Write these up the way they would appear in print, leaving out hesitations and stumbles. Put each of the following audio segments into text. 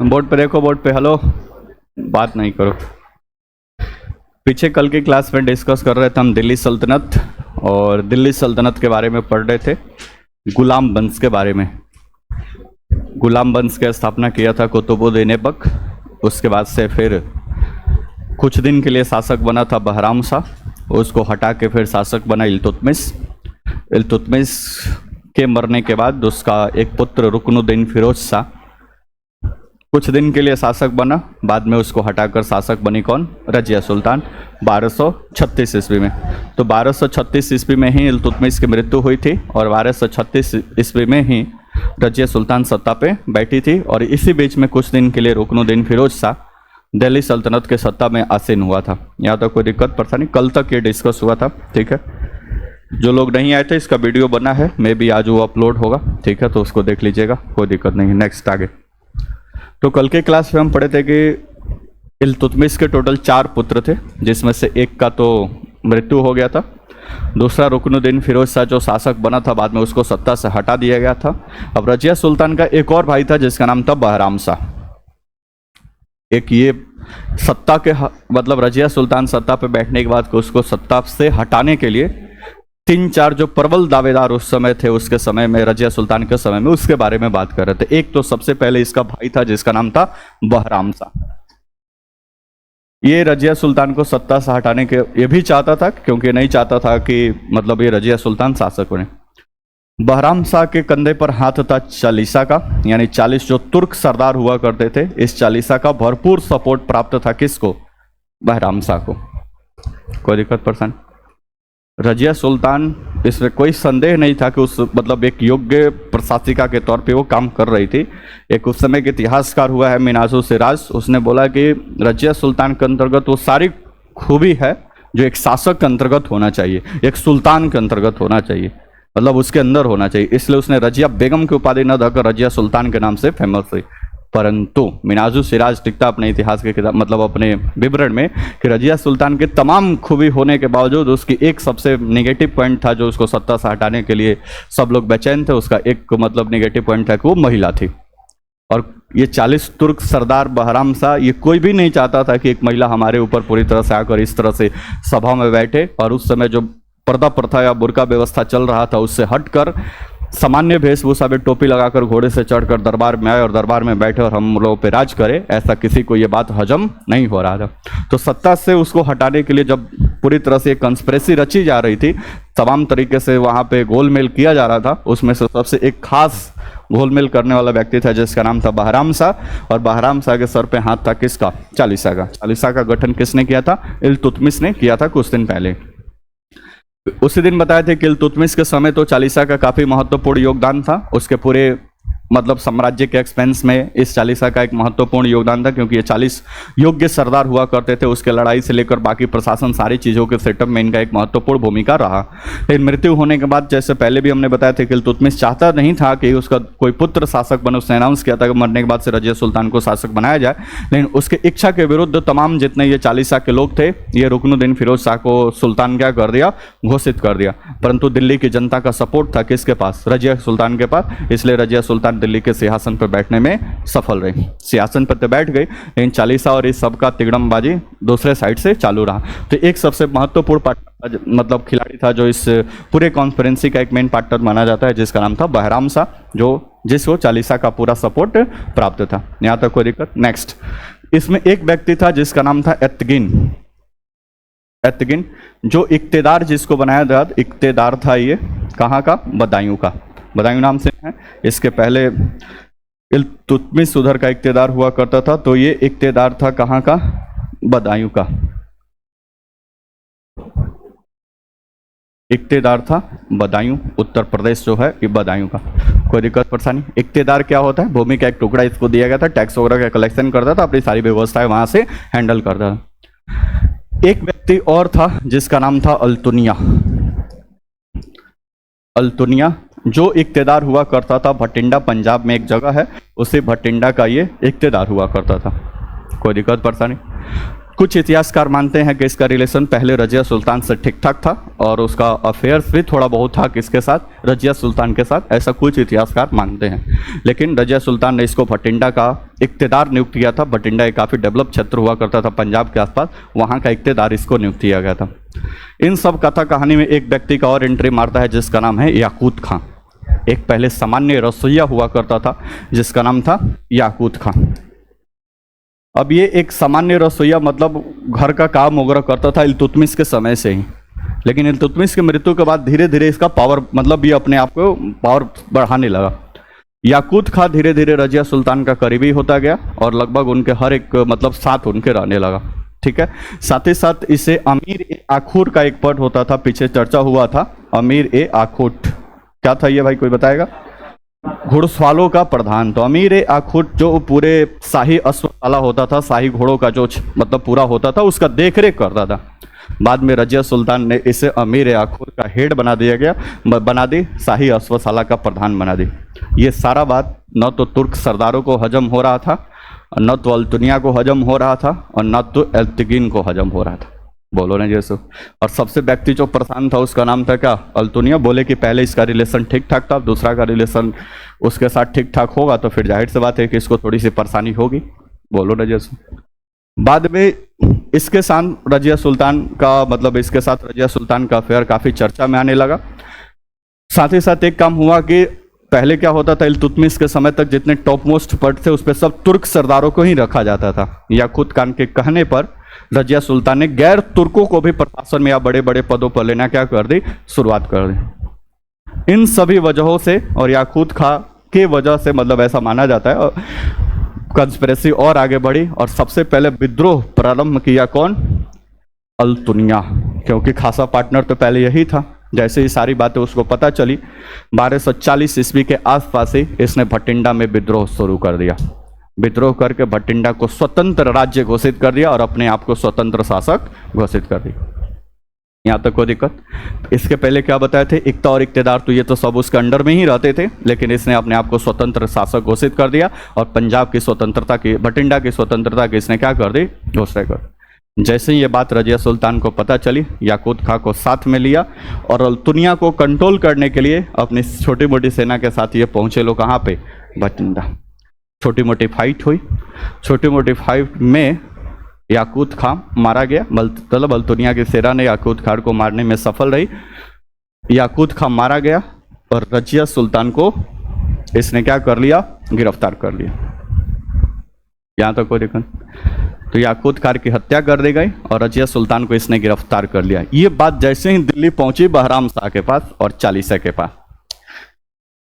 Board पे देखो, board पे हेलो, बात नहीं करो। पीछे कल की क्लास में डिस्कस कर रहे थे हम दिल्ली सल्तनत, और दिल्ली सल्तनत के बारे में पढ़ रहे थे, गुलाम वंश के बारे में। गुलाम वंश की स्थापना किया था कुतुबुद्दीन ऐबक। उसके बाद से फिर कुछ दिन के लिए शासक बना था बहराम शाह, उसको हटा के फिर शासक बना इल्तुतमिश। इल्तुतमिश के मरने के बाद उसका एक पुत्र रुकनुद्दीन फिरोज शाह कुछ दिन के लिए शासक बना, बाद में उसको हटाकर शासक बनी कौन? रजिया सुल्तान 1236 ईस्वी में। तो 1236 ईस्वी में ही इल्तुतमिश की मृत्यु हुई थी और 1236 ईस्वी में ही रजिया सुल्तान सत्ता पे बैठी थी। और इसी बीच में कुछ दिन के लिए रुकनुद्दीन फिरोज शाह दिल्ली सल्तनत के सत्ता में आसीन हुआ था। यहाँ तक कोई दिक्कत परेशानी? कल तक ये डिस्कस हुआ था, ठीक है। जो लोग नहीं आए थे, इसका वीडियो बना है, मे बी आज वो अपलोड होगा, ठीक है, तो उसको देख लीजिएगा, कोई दिक्कत नहीं। नेक्स्ट आगे, तो कल के क्लास में हम पढ़े थे कि इल्तुतमिश के टोटल 4 पुत्र थे, जिसमें से एक का तो मृत्यु हो गया था। दूसरा रुकनुद्दीन फिरोज शाह जो शासक बना था, बाद में उसको सत्ता से हटा दिया गया था। अब रजिया सुल्तान का एक और भाई था जिसका नाम था बहराम शाह। एक ये सत्ता के मतलब रजिया सुल्तान सत्ता पे बैठने के बाद उसको सत्ता से हटाने के लिए 3-4 जो प्रबल दावेदार उस समय थे, उसके समय में, रजिया सुल्तान के समय में, उसके बारे में बात कर रहे थे। एक तो सबसे पहले इसका भाई था जिसका नाम था बहराम शाह। ये रजिया सुल्तान को सत्ता से हटाने के ये भी चाहता था, क्योंकि नहीं चाहता था कि मतलब ये रजिया सुल्तान शासक बने। बहराम शाह के कंधे पर हाथ था चालीसा का, यानी 40 जो तुर्क सरदार हुआ करते थे, इस चालीसा का भरपूर सपोर्ट प्राप्त था किसको? बहराम शाह को। कोई दिक्कत परेशानी? रजिया सुल्तान, इसमें कोई संदेह नहीं था कि उस मतलब एक योग्य प्रशासिका के तौर पे वो काम कर रही थी। एक उस समय के इतिहासकार हुआ है मिनाजू सिराज, उसने बोला कि रजिया सुल्तान के अंतर्गत वो सारी खूबी है जो एक शासक के अंतर्गत होना चाहिए, एक सुल्तान के अंतर्गत होना चाहिए, मतलब उसके अंदर होना चाहिए। इसलिए उसने रजिया बेगम की उपाधि न देकर रजिया सुल्तान के नाम से फेमस हुई। परंतु मिनाजू सिराज लिखता अपने इतिहास के किताब मतलब अपने विवरण में कि रजिया सुल्तान के तमाम खूबी होने के बावजूद उसकी एक सबसे नेगेटिव पॉइंट था जो उसको सत्ता से हटाने के लिए सब लोग बेचैन थे। उसका एक मतलब नेगेटिव पॉइंट था कि वो महिला थी। और ये 40 तुर्क सरदार बहराम शाह, ये कोई भी नहीं चाहता था कि एक महिला हमारे ऊपर पूरी तरह से आकर इस तरह से सभा में बैठे। और उस समय जो पर्दा प्रथा या बुर्का व्यवस्था चल रहा था, उससे हटकर सामान्य वेशभूषा में टोपी लगाकर घोड़े से चढ़कर दरबार में आए और दरबार में बैठे और हम लोगों पे राज करे, ऐसा किसी को ये बात हजम नहीं हो रहा था। तो सत्ता से उसको हटाने के लिए जब पूरी तरह से कंस्पिरेसी रची जा रही थी, तमाम तरीके से वहाँ पे गोलमेल किया जा रहा था, उसमें से सबसे एक खास गोलमेल करने वाला व्यक्ति था जिसका नाम था बहराम शाह। और बहराम शाह के सर पे हाथ था किसका? चालीसा का। चालीसा का गठन किसने किया था? इल्तुतमिश ने किया था कुछ दिन पहले। उसी दिन बताए थे कि इल्तुतमिश के समय तो चालीसा का काफी महत्वपूर्ण योगदान था। उसके पूरे मतलब साम्राज्य के एक्सपेंस में इस चालीसा का एक महत्वपूर्ण योगदान था, क्योंकि ये 40 योग्य सरदार हुआ करते थे। उसके लड़ाई से लेकर बाकी प्रशासन सारी चीज़ों के सेटअप में इनका एक महत्वपूर्ण भूमिका रहा। लेकिन मृत्यु होने के बाद, जैसे पहले भी हमने बताया था कि इल्तुतमिश चाहता नहीं था कि उसका कोई पुत्र शासक बने। उसने अनाउंस किया था कि मरने के बाद से रजिया सुल्तान को शासक बनाया जाए, लेकिन उसके इच्छा के विरुद्ध तमाम जितने ये चालीसा के लोग थे, ये रुकनुद्दीन फिरोज शाह को सुल्तान क्या कर दिया? घोषित कर दिया। परंतु दिल्ली की जनता का सपोर्ट था किसके पास? रजिया सुल्तान के पास। इसलिए रजिया सुल्तान दिल्ली के सिंहासन पर बैठने में सफल रही। सिंहासन पर तो बैठ गई, लेकिन चालीसा और इस सब का तिगड़मबाजी दूसरे साइड से चालू रहा। तो एक सबसे महत्वपूर्ण पार्टनर मतलब खिलाड़ी था जो इस पूरे कॉन्फ्रेंसी का एक मेन पार्टनर माना जाता है, जिसका नाम था बहराम शाह, जो जिसको चालीसा का पूरा सपोर्ट प्राप्त था। यहाँ तक कोई दिक्कत? नेक्स्ट, इसमें एक व्यक्ति था जिसका नाम था एतगिन। एतगिन जो इक्तेदार जिसको बनाया गया, इक्तेदार था ये कहाँ का? बदायूं का। बदायूं नाम से है। इसके पहले इल्तुतमिश उधर का इक्तेदार हुआ करता था, तो ये इक्तेदार था कहाँ का? बदायूं का। इक्तेदार था बदायूं, उत्तर प्रदेश जो है ये बदायूं का। कोई दिक्कत परेशानी? इक्तेदार क्या होता है? भूमि का एक टुकड़ा इसको दिया गया था, टैक्स वगैरह का कलेक्शन करता था, अपनी सारी व्यवस्थाएं वहां से हैंडल करता था। एक व्यक्ति और था जिसका नाम था अल्तुनिया। अल्तुनिया जो इक्तेदार हुआ करता था भटिंडा, पंजाब में एक जगह है, उसी भटिंडा का ये इक्तेदार हुआ करता था। कोई दिक्कत परेशानी? कुछ इतिहासकार मानते हैं कि इसका रिलेशन पहले रजिया सुल्तान से ठीक ठाक था और उसका अफेयर्स भी थोड़ा बहुत था किसके साथ? रजिया सुल्तान के साथ, ऐसा कुछ इतिहासकार मानते हैं। लेकिन रजिया सुल्तान ने इसको भटिंडा का इक्तेदार नियुक्त किया था। बठिंडा एक काफ़ी डेवलप क्षेत्र हुआ करता था पंजाब के आसपास, वहाँ का इक्तेदार इसको नियुक्त किया गया था। इन सब कथा कहानी में एक व्यक्ति का और एंट्री मारता है जिसका नाम है याकूत खां। एक पहले सामान्य रसोइया हुआ करता था जिसका नाम था याकूत खां। अब ये एक सामान्य रसोइया मतलब घर का काम वगैरह करता था इल्तुतमिश के समय से ही, लेकिन इल्तुतमिश की मृत्यु के बाद धीरे धीरे इसका पावर मतलब ये अपने आप को पावर बढ़ाने लगा। याकूत खां धीरे धीरे रजिया सुल्तान का करीबी होता गया और लगभग उनके हर एक मतलब साथ उनके रहने लगा। ठीक है, साथ ही साथ इसे अमीर ए आखूर का एक पद होता था, पीछे चर्चा हुआ था अमीर ए आखूट। क्या था ये भाई, कोई बताएगा? घुड़सवालों का प्रधान। तो अमीर ए आखूट जो पूरे शाही अश्वशाला होता था, शाही घोड़ों का जो मतलब पूरा होता था, उसका देखरेख करता था। बाद में रजिया सुल्तान ने इसे अमीर ए आखूट का हेड बना दिया गया, बना दी, शाही अश्वशाला का प्रधान बना दी। ये सारा बात न तो तुर्क सरदारों को हजम हो रहा था, न तो अल्तुनिया को हजम हो रहा था, और न तो एल्तुगिन को हजम हो रहा था। बोलो ना जैसे। और सबसे व्यक्ति जो परेशान था उसका नाम था क्या? अल्तुनिया। बोले कि पहले इसका रिलेशन ठीक ठाक था, दूसरा का रिलेशन उसके साथ ठीक ठाक होगा तो फिर जाहिर सी बात है कि इसको थोड़ी सी परेशानी होगी। बोलो ना जैसे। बाद में इसके साथ रजिया सुल्तान का मतलब इसके साथ रजिया सुल्तान का अफेयर काफ़ी चर्चा में आने लगा। साथ ही साथ एक काम हुआ कि पहले क्या होता था, इल्तुतमिश के समय तक जितने टॉप मोस्ट पद थे उस पर सब तुर्क सरदारों को ही रखा जाता था। याकूत खान के कहने पर रजिया सुल्तान ने गैर तुर्कों को भी प्रशासन में या बड़े बड़े पदों पर लेना क्या कर दी, शुरुआत कर दी। इन सभी वजहों से और याकूत खां के वजह से मतलब ऐसा माना जाता है, और कंस्पिरेसी और आगे बढ़ी और सबसे पहले विद्रोह प्रारंभ किया कौन? अल्तुनिया, क्योंकि खासा पार्टनर तो पहले यही था। जैसे ही सारी बातें उसको पता चली 1240 ईस्वी के आसपास ही इसने भटिंडा में विद्रोह शुरू कर दिया। विद्रोह करके भटिंडा को स्वतंत्र राज्य घोषित कर दिया और अपने आप को स्वतंत्र शासक घोषित कर दिया। यहाँ तक कोई दिक्कत? इसके पहले क्या बताए थे, इक्ता और इक्तेदार तो ये तो सब उसके अंडर में ही रहते थे, लेकिन इसने अपने आप को स्वतंत्र शासक घोषित कर दिया और पंजाब की स्वतंत्रता की, भटिंडा की स्वतंत्रता की इसने क्या कर दी, घोषणा कर। जैसे ही ये बात रजिया सुल्तान को पता चली, याकूत खां को साथ में लिया और अल्तुनिया को कंट्रोल करने के लिए अपनी छोटी मोटी सेना के साथ ये पहुंचे लोग कहाँ पे, भटिंडा। छोटी मोटी फाइट हुई। छोटी मोटी फाइट में याकूत खां मारा गया, मतलब अल्तुनिया की सेना ने याकूत खां को मारने में सफल रही। याकूत खां मारा गया और रजिया सुल्तान को इसने क्या कर लिया, गिरफ्तार कर लिया। यहाँ तक कोई दिक्कत? तो याकूत खां की हत्या कर दी गई और रजिया सुल्तान को इसने गिरफ्तार कर लिया। ये बात जैसे ही दिल्ली पहुंची बहराम शाह के पास और चालीसा के पास,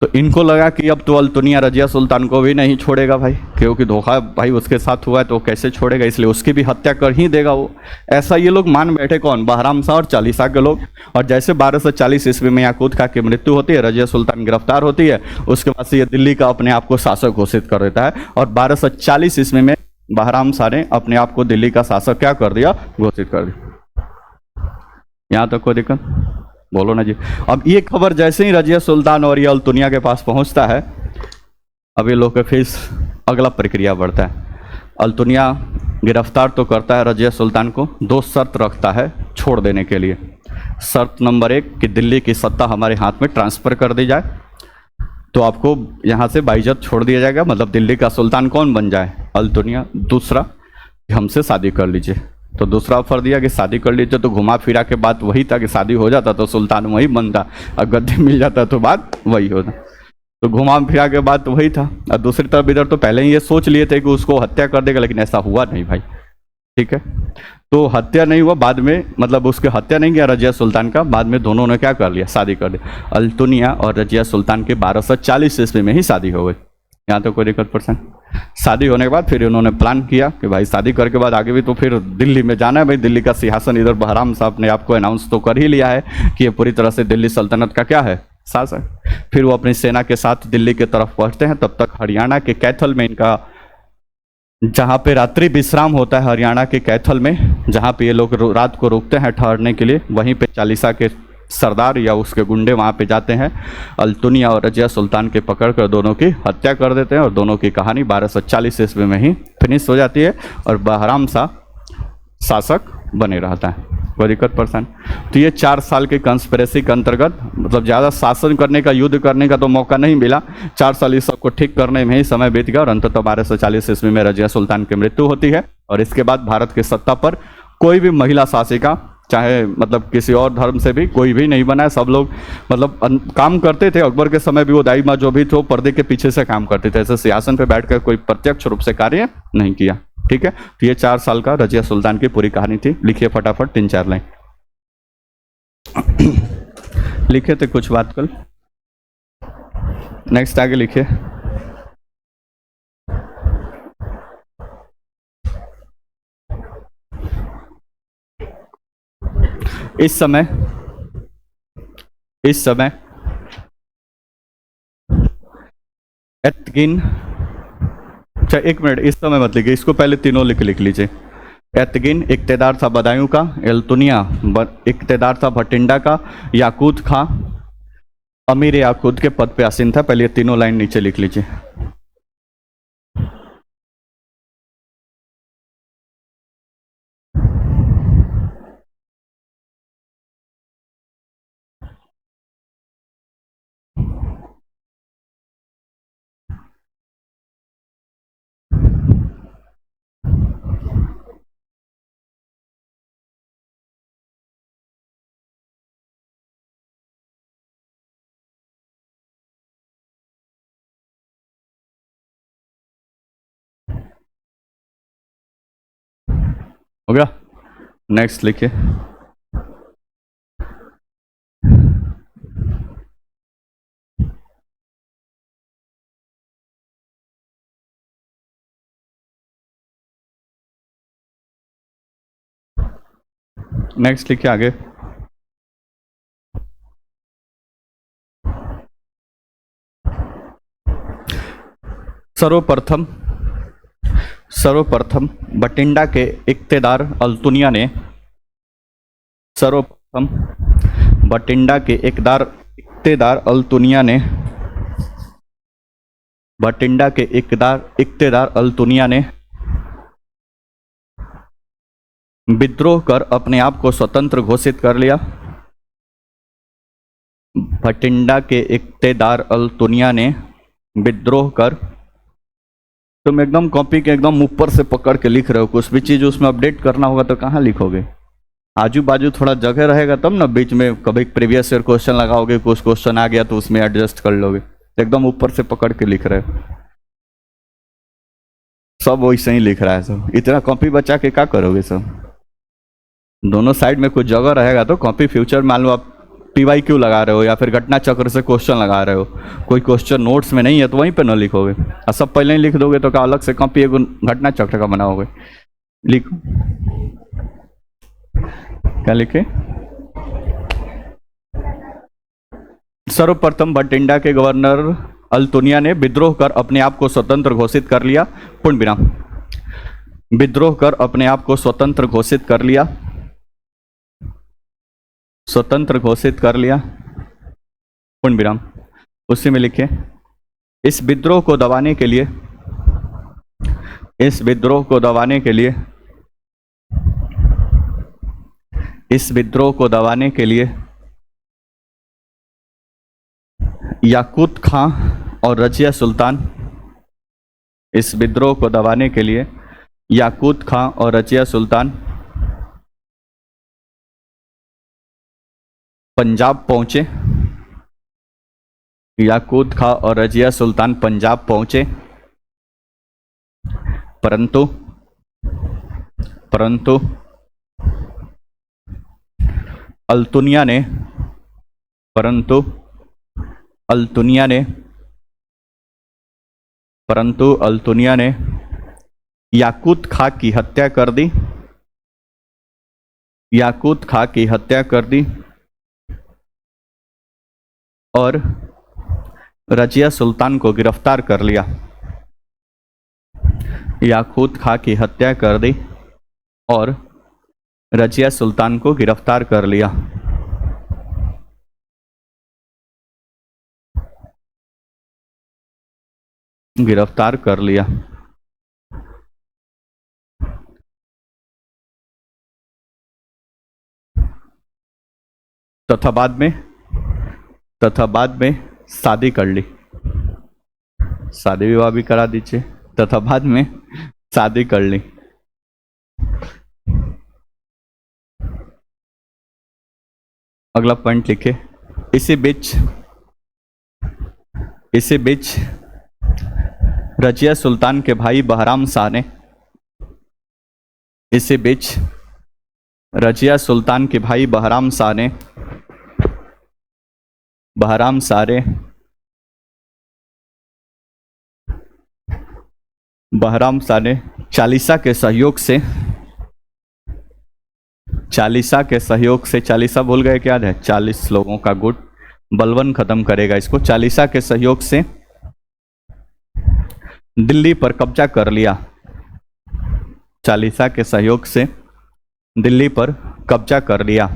तो इनको लगा कि अब तो अल्तुनिया रजिया सुल्तान को भी नहीं छोड़ेगा भाई, क्योंकि धोखा भाई उसके साथ हुआ है तो कैसे छोड़ेगा, इसलिए उसकी भी हत्या कर ही देगा वो। ऐसा ये लोग मान बैठे, कौन? बहराम शाह और चालीसा के लोग। और जैसे 1240 ईस्वी में याकूत खां की मृत्यु होती है, रजिया सुल्तान गिरफ्तार होती है, उसके बाद से ये दिल्ली का अपने आप को शासक घोषित कर देता है और 1240 ईस्वी में बहराम शाह ने अपने आप को दिल्ली का शासक क्या कर दिया, घोषित कर दिया। यहाँ तक कोई दिक्कत? बोलो ना जी। अब ये खबर जैसे ही रजिया सुल्तान और ये अल्तुनिया के पास पहुंचता है, अब ये लोग के फिर अगला प्रक्रिया बढ़ता है। अल्तुनिया गिरफ्तार तो करता है रजिया सुल्तान को, 2 शर्त रखता है छोड़ देने के लिए। शर्त नंबर 1 कि दिल्ली की सत्ता हमारे हाथ में ट्रांसफ़र कर दी जाए, तो आपको यहाँ से बाइज्जत छोड़ दिया जाएगा, मतलब दिल्ली का सुल्तान कौन बन जाए, अल्तुनिया। दूसरा कि हमसे शादी कर लीजिए। तो दूसरा ऑफर दिया कि शादी कर लीजिए, तो घुमा फिरा के बात वही था कि शादी हो जाता तो सुल्तान वही बनता, और गद्दी मिल जाता तो बात वही होता। तो घुमा फिरा के बात वही था। और दूसरी तरफ इधर तो पहले ही ये सोच लिए थे कि उसको हत्या कर देगा, लेकिन ऐसा हुआ नहीं भाई। ठीक है, तो हत्या नहीं हुआ। बाद में मतलब उसके हत्या नहीं किया रजिया सुल्तान का, बाद में दोनों ने क्या कर लिया, शादी कर दी। अल्तुनिया और रजिया सुल्तान की 1240 ईस्वी में ही शादी हो गई। यहाँ तो कोई दिक्कत परेशान? शादी होने के बाद फिर उन्होंने प्लान किया कि भाई शादी करके बाद आगे भी तो फिर दिल्ली में जाना है भाई, दिल्ली का सिंहासन इधर बहराम साहब ने आपको अनाउंस तो कर ही लिया है कि ये पूरी तरह से दिल्ली सल्तनत का क्या है, शासक। फिर वो अपनी सेना के साथ दिल्ली की तरफ पहुंचते हैं। तब तक हरियाणा के कैथल में इनका, जहाँ पे रात्रि विश्राम होता है हरियाणा के कैथल में, जहाँ पे ये लोग रात को रुकते हैं ठहरने के लिए, वहीं पे चालीसा के सरदार या उसके गुंडे वहाँ पे जाते हैं। अल्तुनिया और रजिया सुल्तान के पकड़ कर दोनों की हत्या कर देते हैं और दोनों की कहानी 1240 ईस्वी में ही फिनिश हो जाती है और बहराम शाह शासक बने रहता है। कोई दिक्कत परेशान। तो ये 4 साल के कंस्पिरेसी के अंतर्गत मतलब ज़्यादा शासन करने का, युद्ध करने का तो मौका नहीं मिला। 4 साल इस सबको ठीक करने में ही समय बीत गया और अंततः 1240 ईस्वी में रजिया सुल्तान की मृत्यु होती है। और इसके बाद भारत की सत्ता पर कोई भी महिला शासिका, चाहे मतलब किसी और धर्म से भी कोई भी नहीं बना है। सब लोग मतलब काम करते थे। अकबर के समय भी वो दाई जो भी थे वो पर्दे के पीछे से काम करते थे, ऐसे सिंहासन पे बैठकर कोई प्रत्यक्ष रूप से कार्य नहीं किया। ठीक है, तो ये 4 साल का रजिया सुल्तान की पूरी कहानी थी। लिखिए फटाफट 3-4 लाइन लिखे थे कुछ बात कल। नेक्स्ट आगे लिखिए। इस समय एतकिन, अच्छा 1 मिनट, इस समय मत लिखिए, इसको पहले तीनों लिख लीजिए। एतगिन इक्तेदार था बदायूं का, एल्तुनिया इक्तेदार था भटिंडा का, याकूत खां अमीर याकूत के पद पे आसीन था। पहले ये तीनों लाइन नीचे लिख लीजिए। हो गया, नेक्स्ट लिखिए। नेक्स्ट लिखिए आगे। सर्वप्रथम बटिंडा के इक्तेदार अल्तुनिया ने सर्वप्रथम बटिंडा के इक्तेदार अल्तुनिया ने बटिंडा के इक्तेदार अल्तुनिया ने विद्रोह कर अपने आप को स्वतंत्र घोषित कर लिया। बटिंडा के इक्तेदार अल्तुनिया ने विद्रोह कर, तुम एकदम कॉपी के एकदम ऊपर से पकड़ के लिख रहे हो, कुछ भी चीज उसमें अपडेट करना होगा तो कहाँ लिखोगे? आजू बाजू थोड़ा जगह रहेगा तब ना, बीच में कभी प्रीवियस ईयर क्वेश्चन लगाओगे, कुछ क्वेश्चन आ गया तो उसमें एडजस्ट कर लोगे। एकदम ऊपर से पकड़ के लिख रहे हो, सब वैसे ही लिख रहा है सब। इतना कॉपी बचा के क्या करोगे सब? दोनों साइड में कुछ जगह रहेगा तो कॉपी फ्यूचर मान लो आप PYQ लगा रहे हो या फिर घटना चक्र से क्वेश्चन लगा रहे हो, कोई क्वेश्चन नोट्स में नहीं है तो वहीं पे ना लिखोगे, और सब पहले ही लिख दोगे तो क्या अलग से कॉपी एक घटना चक्र का बनाओगे? लिखो, क्या लिखे? सर्वप्रथम बटिंडा के गवर्नर अल्तुनिया ने विद्रोह कर अपने आप को स्वतंत्र घोषित कर लिया। पूर्ण विराम। विद्रोह कर अपने आप को स्वतंत्र घोषित कर लिया, स्वतंत्र घोषित कर लिया, पूर्ण विराम। उसी में लिखे, इस विद्रोह को दबाने के लिए, इस विद्रोह को दबाने के लिए, इस विद्रोह को दबाने के लिए याकूत खां और रजिया सुल्तान, इस विद्रोह को दबाने के लिए याकूत खां और रजिया सुल्तान पंजाब पहुंचे। याकूत खां और रजिया सुल्तान पंजाब पहुंचे, परंतु अल्तुनिया ने याकूत खां की हत्या कर दी, याकूत खां की हत्या कर दी और रजिया सुल्तान को गिरफ्तार कर लिया। याकूत खां की हत्या कर दी और रजिया सुल्तान को गिरफ्तार कर लिया। गिरफ्तार कर लिया। तथा बाद में शादी कर ली, शादी विवाह भी करा दीजिए, तथा बाद में शादी कर ली। अगला पॉइंट लिखिए, इसी बीच रजिया सुल्तान के भाई बहराम शाह ने, इसी बीच रजिया सुल्तान के भाई बहराम शाह ने चालीसा के सहयोग से, चालीसा भूल गए क्या है, 40 लोगों का गुट, बलवन खत्म करेगा इसको। चालीसा के सहयोग से दिल्ली पर कब्जा कर लिया, चालीसा के सहयोग से दिल्ली पर कब्जा कर लिया,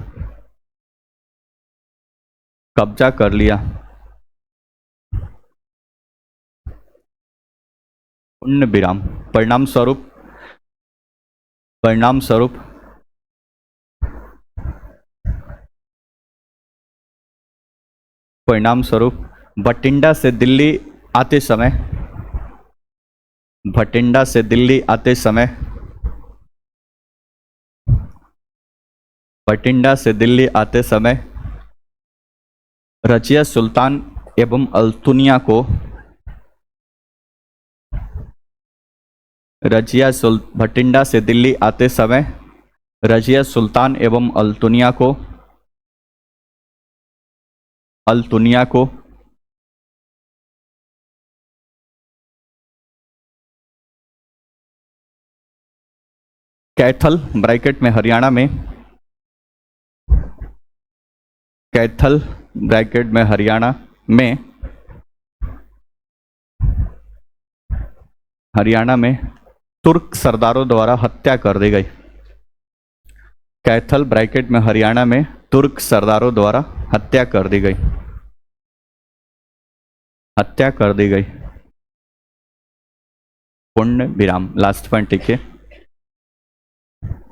पूर्ण विराम। परिणाम स्वरूप भटिंडा से दिल्ली आते समय रजिया सुल्तान एवं अल्तुनिया को भटिंडा से दिल्ली आते समय रजिया सुल्तान एवं अल्तुनिया को कैथल ब्रैकेट में हरियाणा में, कैथल ब्रैकेट में हरियाणा में तुर्क सरदारों द्वारा हत्या कर दी गई। कैथल ब्रैकेट में हरियाणा में तुर्क सरदारों द्वारा हत्या कर दी गई। पूर्ण विराम। लास्ट पॉइंट लिखिए,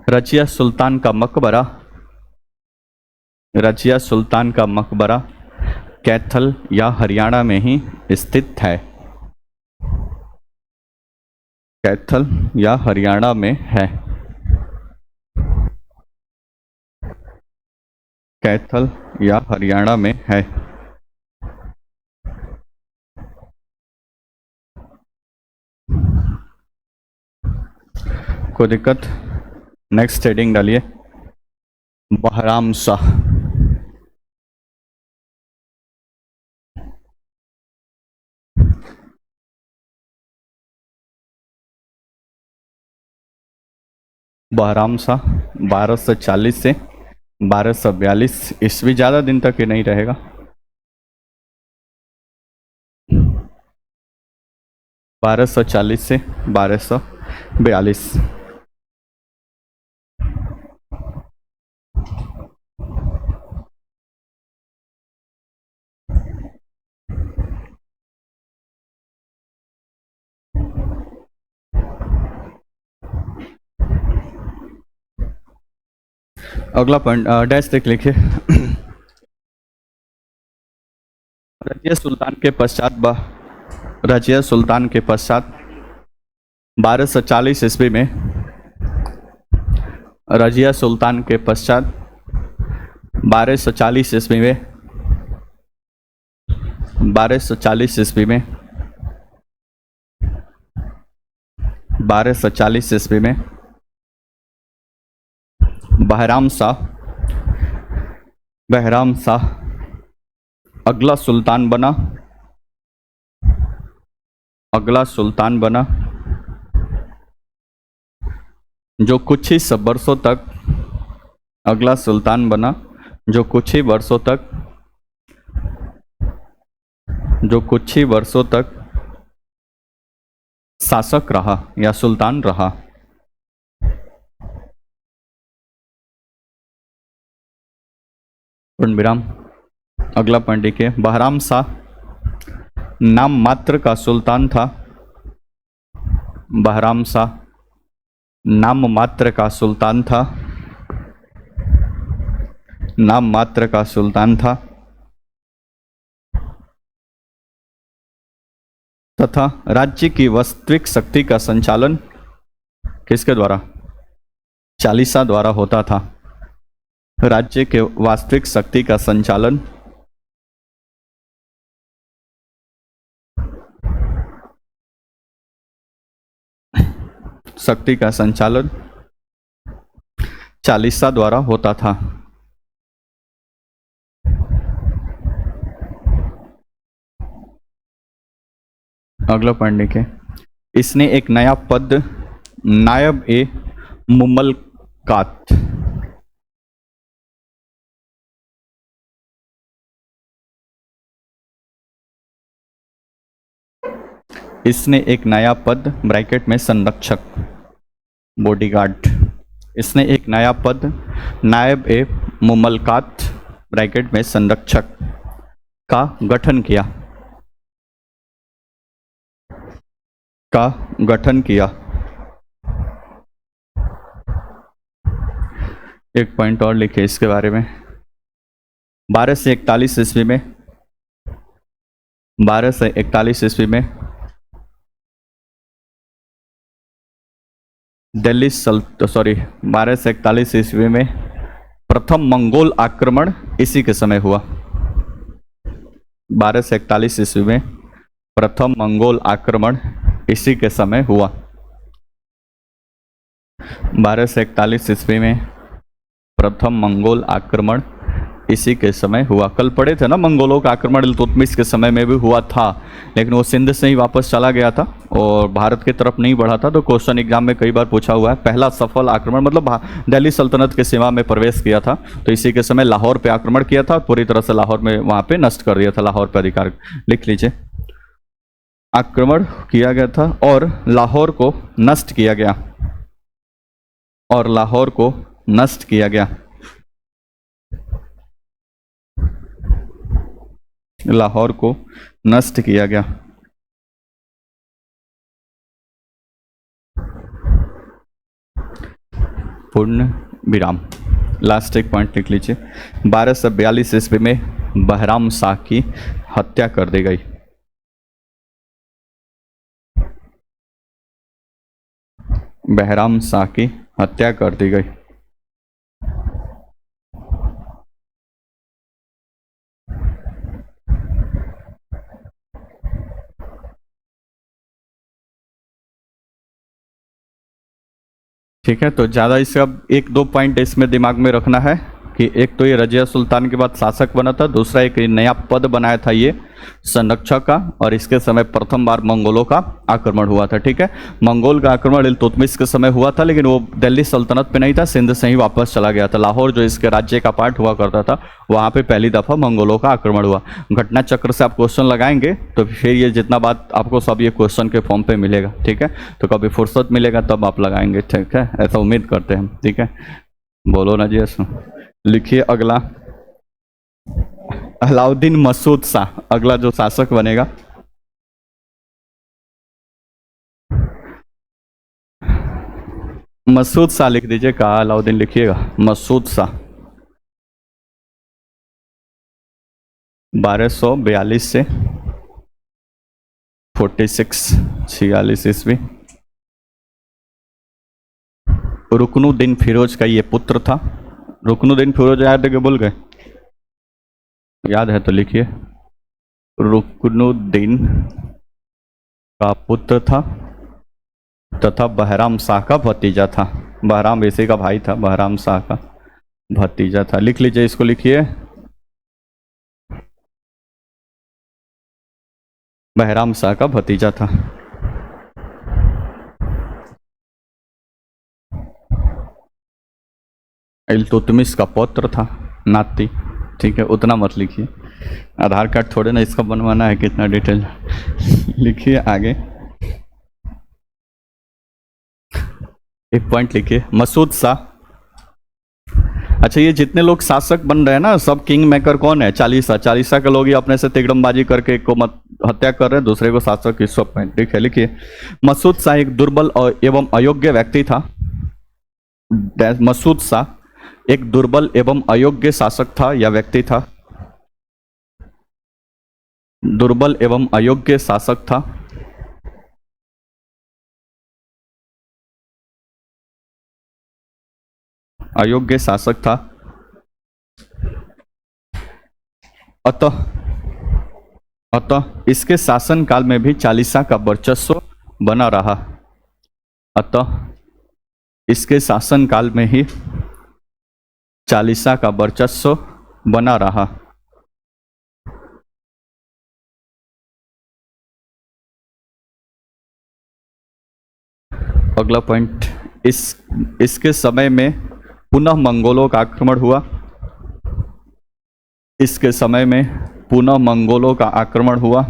रजिया सुल्तान का मकबरा कैथल या हरियाणा में ही स्थित है, कैथल या हरियाणा में है, कैथल या हरियाणा में है। कोई दिक्कत? नेक्स्ट हेडिंग डालिए, बहराम शाह। बहराम शाह 1240 से 1242 ईस्वी, ज़्यादा दिन तक ये नहीं रहेगा। बारह सौ 40 से 1242। अगला पॉइंट डैश देख लिखिए, रजिया सुल्तान के पश्चात 1240 ईस्वी में, रजिया सुल्तान के पश्चात 1240 ईस्वी में 1240 ईस्वी में बहराम शाह अगला सुल्तान बना, जो कुछ ही वर्षों तक, अगला सुल्तान बना जो कुछ ही वर्षों तक शासक रहा या सुल्तान रहा। पूर्ण विराम। अगला पॉइंट लिखिए, बहराम शाह नाम मात्र का सुल्तान था, बहराम शाह नाम मात्र का सुल्तान था, नाम मात्र का सुल्तान था तथा राज्य की वास्तविक शक्ति का संचालन किसके द्वारा? चालीसा द्वारा होता था। राज्य के वास्तविक शक्ति का संचालन चालीसा द्वारा होता था। अगला पॉइंट लिखे, इसने एक नया पद नायब ए मुमलकात इसने एक नया पद ब्रैकेट में संरक्षक बॉडीगार्ड, इसने एक नया पद नायब ए मुमलकात ब्रैकेट में संरक्षक का गठन किया। एक पॉइंट और लिखे इसके बारे में। 1241 ईस्वी में 1241 ईस्वी में दिल्ली 1241 ईस्वी में प्रथम मंगोल आक्रमण इसी के समय हुआ। 1241 ईस्वी में प्रथम मंगोल आक्रमण इसी के समय हुआ। 1241 ईस्वी में प्रथम मंगोल आक्रमण इसी के समय हुआ। कल पढ़े थे ना, मंगोलों का आक्रमण इल्तुतमिश के समय में भी हुआ था, लेकिन वो सिंध से ही वापस चला गया था और भारत की तरफ नहीं बढ़ा था। तो क्वेश्चन एग्जाम में कई बार पूछा हुआ है, पहला सफल आक्रमण मतलब दिल्ली सल्तनत के सीमा में प्रवेश किया था, तो इसी के समय लाहौर पे आक्रमण किया था, पूरी तरह से लाहौर में वहां पे नष्ट कर दिया था, लाहौर पे अधिकार। लिख लीजिए, आक्रमण किया गया था और लाहौर को नष्ट किया गया, और लाहौर को नष्ट किया गया। लाहौर को नष्ट किया गया। पूर्ण विराम। लास्ट एक पॉइंट लिख लीजिए, 1242 ईस्वी में बहराम शाह की हत्या कर दी गई। बहराम शाह की हत्या कर दी गई। ठीक है, तो ज़्यादा इससे अब एक दो पॉइंट इसमें दिमाग में रखना है कि एक तो ये रजिया सुल्तान के बाद शासक बना था, दूसरा एक नया पद बनाया था ये संरक्षक का, और इसके समय प्रथम बार मंगोलों का आक्रमण हुआ था। ठीक है, मंगोल का आक्रमण इल्तुतमिश के समय हुआ था, लेकिन वो दिल्ली सल्तनत पे नहीं था, सिंध से ही वापस चला गया था। लाहौर जो इसके राज्य का पार्ट हुआ करता था, वहाँ पे पहली दफा मंगोलों का आक्रमण हुआ। घटना चक्र से आप क्वेश्चन लगाएंगे तो फिर ये जितना बात आपको सब ये क्वेश्चन के फॉर्म पे मिलेगा। ठीक है, तो कभी फुर्सत मिलेगा तब आप लगाएंगे। ठीक है, ऐसा उम्मीद करते हैं। ठीक है, बोलो ना जी। लिखिए अगला, अलाउद्दीन मसूद शाह अगला जो शासक बनेगा। मसूद शाह लिख दीजिए, कहा अलाउद्दीन लिखिएगा, मसूद शाह 1242 से 46 ईस्वी। रुकनुद्दीन फिरोज का ये पुत्र था। रुकनुद्दीन फिरोज याद है कि भूल गए? याद है तो लिखिए, रुकनुद्दीन का पुत्र था तथा बहराम शाह का भतीजा था। बहराम इसी का भाई था, बहराम शाह का भतीजा था। लिख लीजिए, इसको लिखिए, बहराम शाह का भतीजा था। इल्तुतमिश का पौत्र था, नाती। ठीक है, उतना मत लिखिए, आधार कार्ड थोड़े ना इसका बनवाना है, कितना डिटेल। लिखिए आगे, एक पॉइंट लिखिए, मसूद शाह। अच्छा, ये जितने लोग शासक बन रहे हैं ना, सब किंग मेकर कौन है? चालीसा के लोग ही अपने से तिगड़मबाजी करके एक को हत्या कर रहे हैं, दूसरे को शासक की सब पॉइंट। ठीक है, लिखिए, मसूद शाह एक दुर्बल और एवं अयोग्य व्यक्ति था। मसूद शाह एक दुर्बल एवं अयोग्य शासक था या व्यक्ति था? दुर्बल एवं अयोग्य शासक था। अयोग्य शासक था। अतः अतः इसके शासन काल में भी चालीसा का वर्चस्व बना रहा। अतः इसके शासन काल में ही चालीसा का वर्चस्व बना रहा। अगला पॉइंट, इसके समय में पुनः मंगोलों का आक्रमण हुआ। इसके समय में पुनः मंगोलों का आक्रमण हुआ।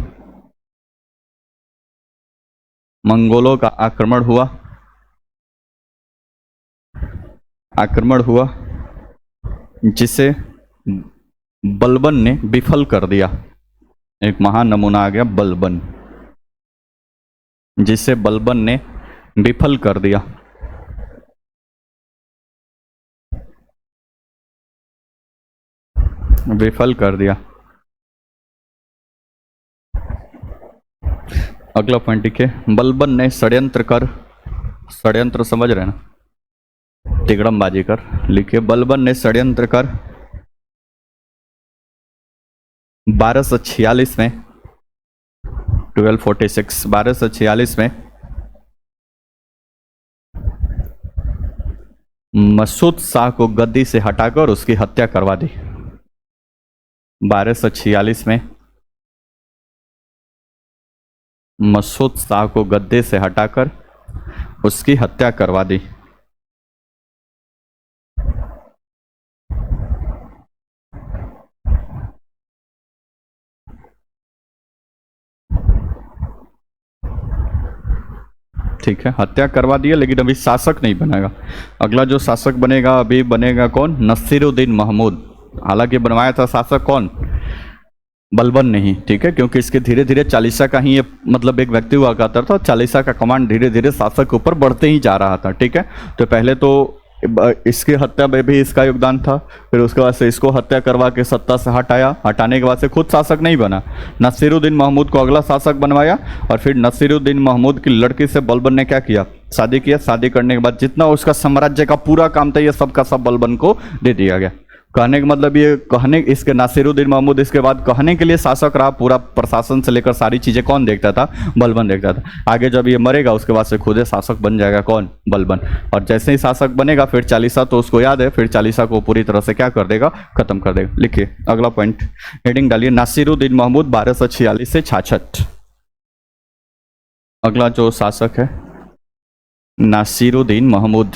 मंगोलों का आक्रमण हुआ। आक्रमण हुआ जिसे बलबन ने विफल कर दिया। एक महान नमूना आ गया बलबन, जिसे बलबन ने विफल कर दिया। विफल कर दिया। अगला पॉइंट लिखिए, बलबन ने षड्यंत्र कर, षड्यंत्र समझ रहे हैं ना, तिगड़मबाजी कर, लिखिए बलबन ने षड्यंत्र कर 1246 में 1246 में मसूद शाह को गद्दी से हटाकर उसकी हत्या करवा दी। 1246 में मसूद शाह को गद्दे से हटाकर उसकी हत्या करवा दी। ठीक है, हत्या करवा दिया, लेकिन अभी शासक नहीं बनेगा। अगला जो शासक बनेगा अभी बनेगा कौन? नसीरुद्दीन महमूद। हालांकि बनवाया था शासक कौन? बलबन नहीं, ठीक है, क्योंकि इसके धीरे धीरे चालीसा का ही ये मतलब एक व्यक्ति हुआ करता था, चालीसा का कमांड धीरे धीरे शासक के ऊपर बढ़ते ही जा रहा था। ठीक है, तो पहले तो इसकी हत्या में भी इसका योगदान था, फिर उसके बाद से इसको हत्या करवा के सत्ता से हटाया, हटाने के बाद से खुद शासक नहीं बना, नसीरुद्दीन महमूद को अगला शासक बनवाया, और फिर नसीरुद्दीन महमूद की लड़की से बलबन ने क्या किया? शादी किया। शादी करने के बाद जितना उसका साम्राज्य का पूरा काम था ये सब का सब बलबन को दे दिया गया। कहने का मतलब ये, कहने इसके नसीरुद्दीन महमूद इसके बाद कहने के लिए शासक रहा, पूरा प्रशासन से लेकर सारी चीजें कौन देखता था? बलबन देखता था। आगे जब ये मरेगा उसके बाद से खुद शासक बन जाएगा कौन? बलबन। और जैसे ही शासक बनेगा फिर चालीसा तो उसको याद है, फिर चालीसा को पूरी तरह से क्या कर देगा? खत्म कर देगा। लिखिए अगला पॉइंट, हेडिंग डालिए नासिरुद्दीन महमूद 1246 से 66। अगला जो शासक है नासिरुद्दीन महमूद,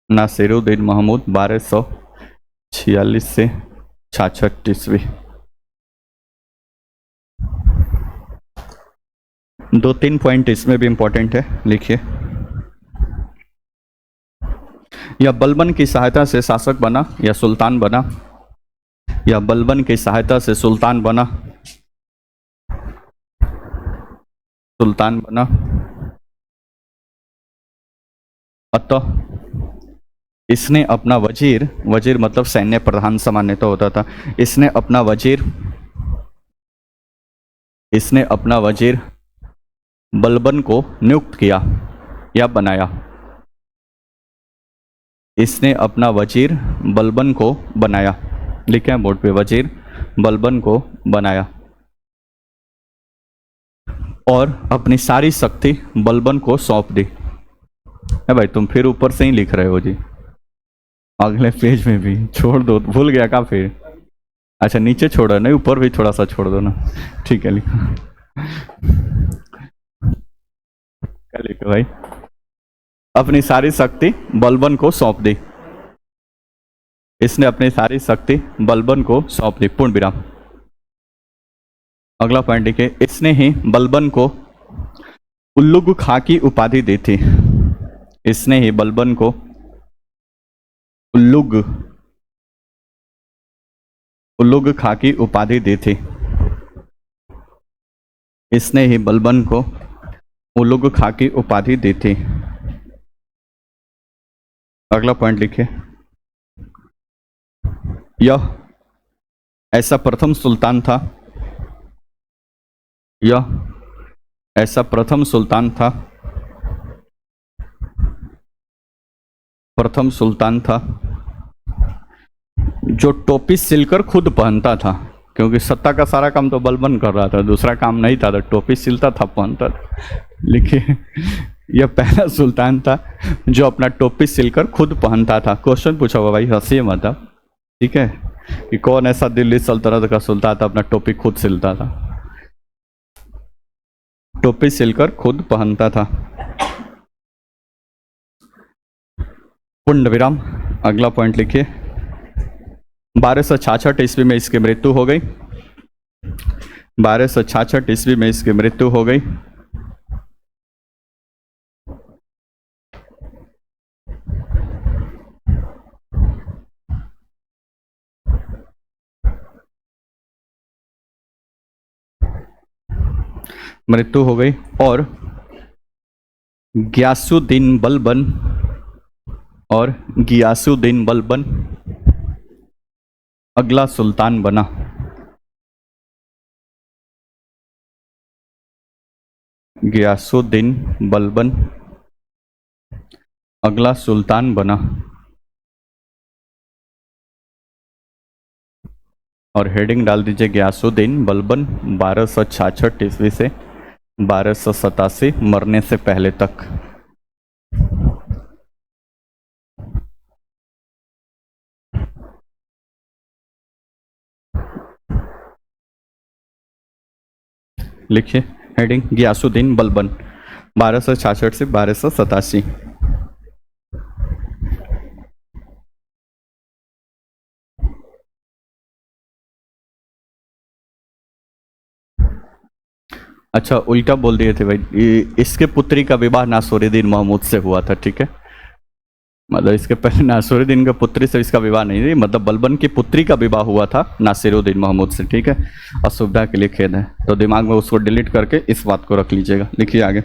नासिरुद्दीन महमूद 1246 से 66 ईस्वी। दो तीन पॉइंट इसमें भी इंपॉर्टेंट है, लिखिए। यह बलबन की सहायता से शासक बना या सुल्तान बना? या बलबन की सहायता से सुल्तान बना? सुल्तान बना। अतः इसने अपना वजीर, वजीर मतलब सैन्य प्रधान सामान्यतः होता था, इसने अपना वजीर बलबन को नियुक्त किया या बनाया। इसने अपना वजीर बलबन को बनाया। लिखे हैं बोर्ड पे, वजीर बलबन को बनाया और अपनी सारी शक्ति बलबन को सौंप दी। है भाई, तुम फिर ऊपर से ही लिख रहे हो जी, अगले पेज में भी छोड़ दो, भूल गया का फिर? अच्छा नीचे छोड़ा, नहीं ऊपर भी थोड़ा सा छोड़ दो ना। ठीक है, लिखो क्या लिखो भाई? अपनी सारी शक्ति बलबन को सौंप दी। इसने अपनी सारी शक्ति बलबन को सौंप दी, पूर्ण विराम। अगला पॉइंट लिखिए, इसने ही बलबन को उल्लुग खां की उपाधि दी थी। इसने ही बलबन को उल्लुग खां की उपाधि दी थी। इसने ही बलबन को उलुग खां की उपाधि दी थी। अगला पॉइंट लिखिए, यह ऐसा प्रथम सुल्तान था, यह ऐसा प्रथम सुल्तान था, प्रथम सुल्तान था जो टोपी सिलकर खुद पहनता था, क्योंकि सत्ता का सारा काम तो बलबन कर रहा था, दूसरा काम नहीं था, तो टोपी सिलता था, पहनता था। लिखिए, यह पहला सुल्तान था जो अपना टोपी सिलकर खुद पहनता था। क्वेश्चन पूछा हुआ भाई, हंसिए मत आप, ठीक है, कि कौन ऐसा दिल्ली सल्तनत का सुल्तान था अपना टोपी खुद सिलता था, टोपी सिलकर खुद पहनता था। पूर्ण विराम। अगला पॉइंट लिखिए, 1266 ईस्वी में इसकी मृत्यु हो गई, 1266 ईस्वी में इसकी मृत्यु हो गई। मृत्यु हो गई और गियासुद्दीन बलबन और गियासुद्दीन बलबन अगला सुल्तान बना। गियासुद्दीन बलबन अगला सुल्तान बना और हेडिंग डाल दीजिए गियासुद्दीन बलबन 1266 ईस्वी से 1287 मरने से पहले तक। लिखिए हेडिंग, गियासुद्दीन बलबन 1266 से 1287। अच्छा, उल्टा बोल दिए थे भाई, इसके पुत्री का विवाह नासिरुद्दीन महमूद से हुआ था, ठीक है, मतलब इसके पहले नासिरुद्दीन का पुत्री से इसका विवाह नहीं थी, मतलब बलबन की पुत्री का विवाह हुआ था नासिरुद्दीन महमूद से, ठीक है। असुविधा के लिए खेद है, तो दिमाग में उसको डिलीट करके इस बात को रख लीजिएगा। लिखिए आगे,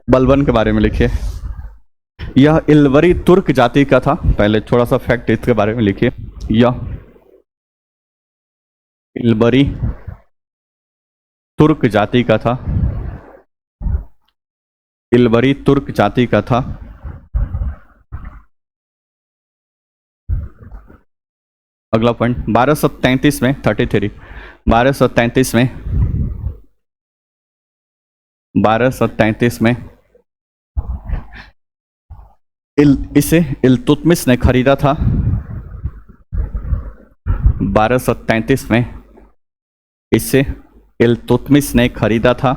बलबन के बारे में लिखिए, यह इलवरी तुर्क जाति का था। पहले थोड़ा सा फैक्ट इसके बारे में लिखिए, यह इलवरी तुर्क जाति का था, इलवरी तुर्क जाति का था। अगला पॉइंट, 1233 में 33 1233 में 1233 में इसे इल्तुतमिश ने खरीदा था। 1233 में इसे इल्तुतमिश ने खरीदा था,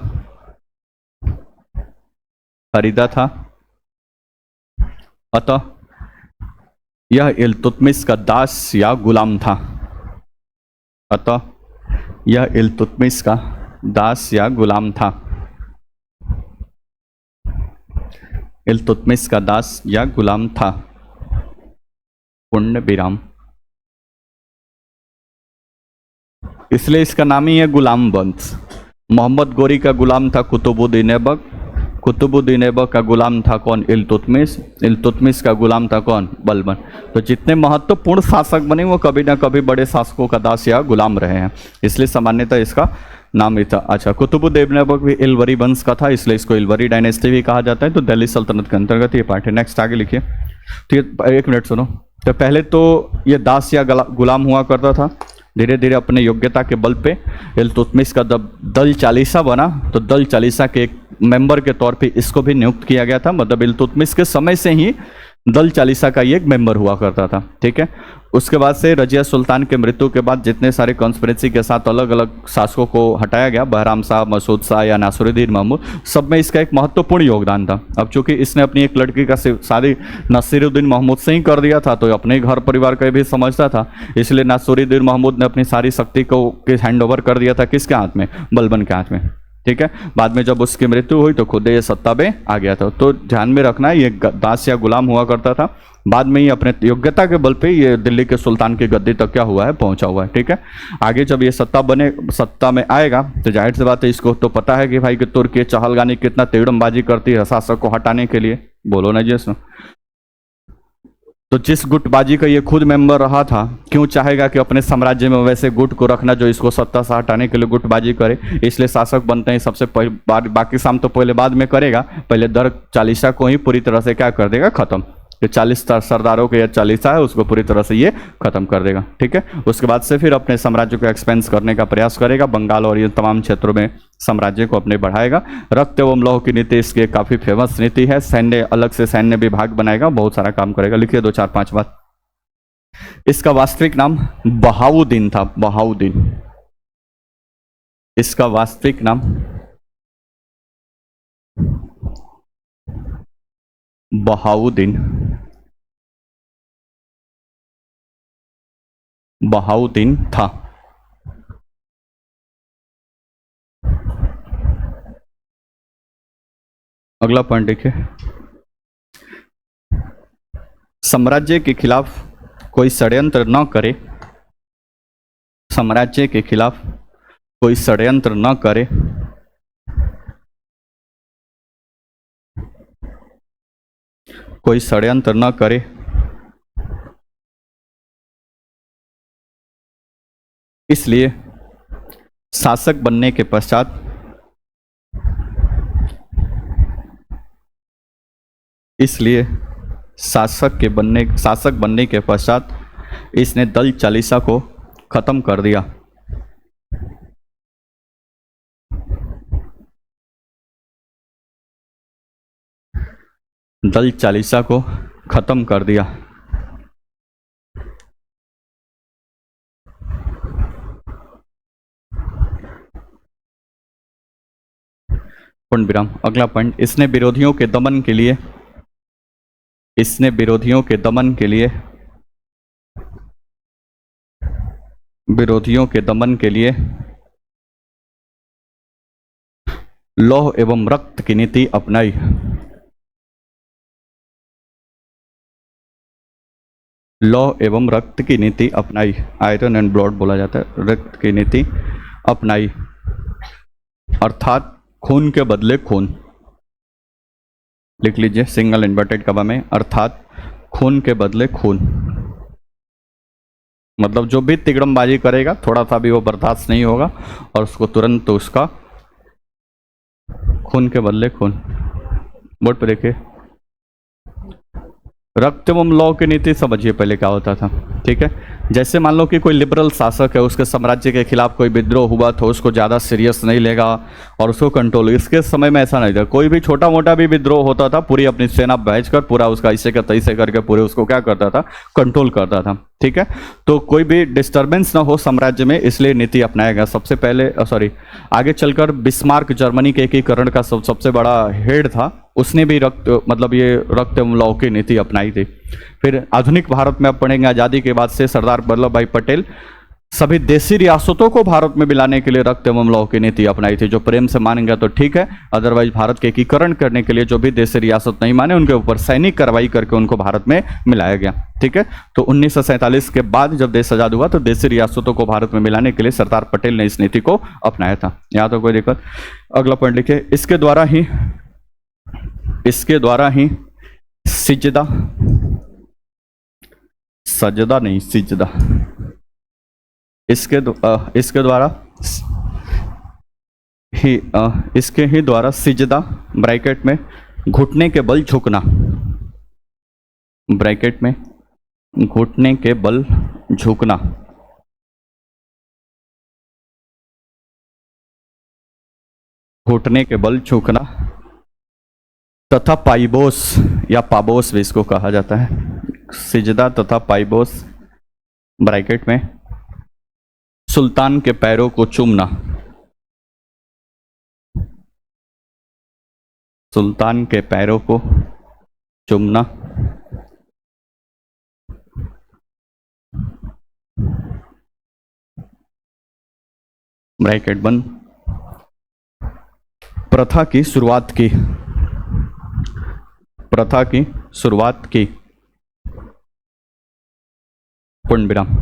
अतः यह इल्तुतमिश का दास या गुलाम था, अतः यह इल्तुतमिश का दास या गुलाम था, इल्तुतमिश का दास या गुलाम था। पूर्ण विराम। इसलिए इसका नाम ही है गुलाम वंश। मोहम्मद गोरी का गुलाम था कुतुबुद्दीन ऐबक, कुतुबुद्दीन ऐबक का गुलाम था कौन? इल्तुतमिश, इल्तुतमिश का गुलाम था कौन? बलबन। तो जितने महत्वपूर्ण शासक बने वो कभी ना कभी बड़े शासकों का दास या गुलाम रहे हैं, इसलिए सामान्यतः इसका नाम ही था। अच्छा, कुतुबुद्दीन ऐबक भी इलवरी वंश का था, इसलिए इसको इलवरी डायनेस्टी भी कहा जाता है। तो दिल्ली सल्तनत के अंतर्गत ये पार्ट है। नेक्स्ट आगे लिखिए। ठीक है, एक मिनट सुनो। तो पहले तो ये दास या गुलाम हुआ करता था, धीरे धीरे अपने योग्यता के बल पे इल्तुतमिश का जब दल चालीसा बना तो दल चालीसा के एक मेंबर के तौर पे इसको भी नियुक्त किया गया था। मतलब इल्तुतमिश के समय से ही दल चालीसा का ये एक मेंबर हुआ करता था, ठीक है। उसके बाद से रजिया सुल्तान के मृत्यु के बाद जितने सारे कॉन्स्पिरेसी के साथ अलग अलग शासकों को हटाया गया, बहराम शाह, मसूद शाह या नासिरुद्दीन महमूद, सब में इसका एक महत्वपूर्ण योगदान था। अब चूंकि इसने अपनी एक लड़की का शादी नासिरुद्दीन महमूद से ही कर दिया था, तो अपने घर परिवार का भी समझता था, इसलिए नासिरुद्दीन महमूद ने अपनी सारी शक्ति को हैंड ओवर कर दिया था किसके हाथ में? बलबन के हाथ में, ठीक है। बाद में जब उसकी मृत्यु हुई तो खुद ये सत्ता पे आ गया था। तो ध्यान में रखना, ये दास या गुलाम हुआ करता था, बाद में ही अपने योग्यता के बल पे ये दिल्ली के सुल्तान की गद्दी तक क्या हुआ है, पहुंचा हुआ है। ठीक है, आगे जब ये सत्ता में आएगा तो जाहिर सी बात है इसको तो पता है कि भाई कि तुर्की चहलगानी कितना तेड़मबाजी करती है शासक को हटाने के लिए, बोलो ना जी इसमें। तो जिस गुटबाजी का ये खुद मेंबर रहा था, क्यों चाहेगा कि अपने साम्राज्य में वैसे गुट को रखना जो इसको सत्ता से हटाने के लिए गुटबाजी करे। इसलिए शासक बनते हैं सबसे बाकी काम तो पहले बाद में करेगा, पहले दर चालीसा को ही पूरी तरह से क्या कर देगा, खत्म। जो 40 सरदारों के या चालीसा है उसको पूरी तरह से ये खत्म कर देगा। ठीक है, उसके बाद से फिर अपने साम्राज्य को एक्सपेंस करने का प्रयास करेगा, बंगाल और ये तमाम क्षेत्रों में साम्राज्य को अपने बढ़ाएगा। रक्त एवं लौह की नीति इसकी काफी फेमस नीति है। सैन्य अलग से सैन्य विभाग बनाएगा, बहुत सारा काम करेगा। लिखिए 2 4 5 बात। इसका वास्तविक नाम बहाउद्दीन था, बहाउद्दीन। इसका वास्तविक नाम बहाउद्दीन, बहाउद्दीन था। अगला पॉइंट देखिए, साम्राज्य के खिलाफ कोई षड्यंत्र न करे, साम्राज्य के खिलाफ कोई षड्यंत्र न करे, कोई षड्यंत्र न करे, इसलिए शासक बनने के पश्चात शासक बनने के पश्चात इसने दल चालीसा को खत्म कर दिया। दल चालीसा को खत्म कर दिया। पूर्ण विराम। अगला पॉइंट, इसने विरोधियों के दमन के लिए लौह एवं रक्त की नीति अपनाई। लौह एवं रक्त की नीति अपनाई, आयरन एंड ब्लड बोला जाता है, रक्त की नीति अपनाई, अर्थात खून के बदले खून। लिख लीजिए सिंगल इन्वर्टेड कमा में, अर्थात खून के बदले खून। मतलब जो भी तिगड़मबाजी करेगा थोड़ा सा भी वो बर्दाश्त नहीं होगा और उसको तुरंत तो उसका खून के बदले खून। बोर्ड पे देखिए, रक्त एवं लौह की नीति समझिए पहले क्या होता था। ठीक है, जैसे मान लो कि कोई लिबरल शासक है, उसके साम्राज्य के खिलाफ कोई विद्रोह हुआ तो उसको ज़्यादा सीरियस नहीं लेगा और उसको कंट्रोल। इसके समय में ऐसा नहीं था, कोई भी छोटा मोटा भी विद्रोह होता था पूरी अपनी सेना भेजकर पूरा उसका ऐसे का तैसे करके पूरे उसको क्या करता था, कंट्रोल करता था। ठीक है, तो कोई भी डिस्टर्बेंस ना हो साम्राज्य में, इसलिए नीति अपनाया गया। सबसे पहले आगे चलकर बिस्मार्क जर्मनी के एकीकरण का सबसे बड़ा हेड था, उसने भी ये रक्त एवं लौह की नीति अपनाई थी। फिर आधुनिक भारत में अब पढ़ेंगे, आज़ादी के बाद से सरदार वल्लभ भाई पटेल सभी देशी रियासतों को भारत में मिलाने के लिए रक्त एवं लौह की नीति अपनाई थी। जो प्रेम से मानेंगे तो ठीक है, अदरवाइज भारत के एकीकरण करने के लिए जो भी देशी रियासत नहीं माने उनके ऊपर सैनिक कार्रवाई करके उनको भारत में मिलाया गया। ठीक है, तो 1947 के बाद जब देश आजाद हुआ तो देशी रियासतों को भारत में मिलाने के लिए सरदार पटेल ने इस नीति को अपनाया था। यहाँ तो कोई दिक्कत। अगला पॉइंट लिखिए, इसके द्वारा ही सिजदा सजदा नहीं सिजदा, इसके द्वारा सिजदा ब्रैकेट में घुटने के बल झुकना, ब्रैकेट में घुटने के बल झुकना, घुटने के बल झुकना तथा पाइबोस या पाबोस भी इसको कहा जाता है, सिजदा तथा पाइबोस ब्रैकेट में सुल्तान के पैरों को चूमना, सुल्तान के पैरों को चूमना, ब्रैकेट बंद, प्रथा की शुरुआत की, पूर्ण विराम।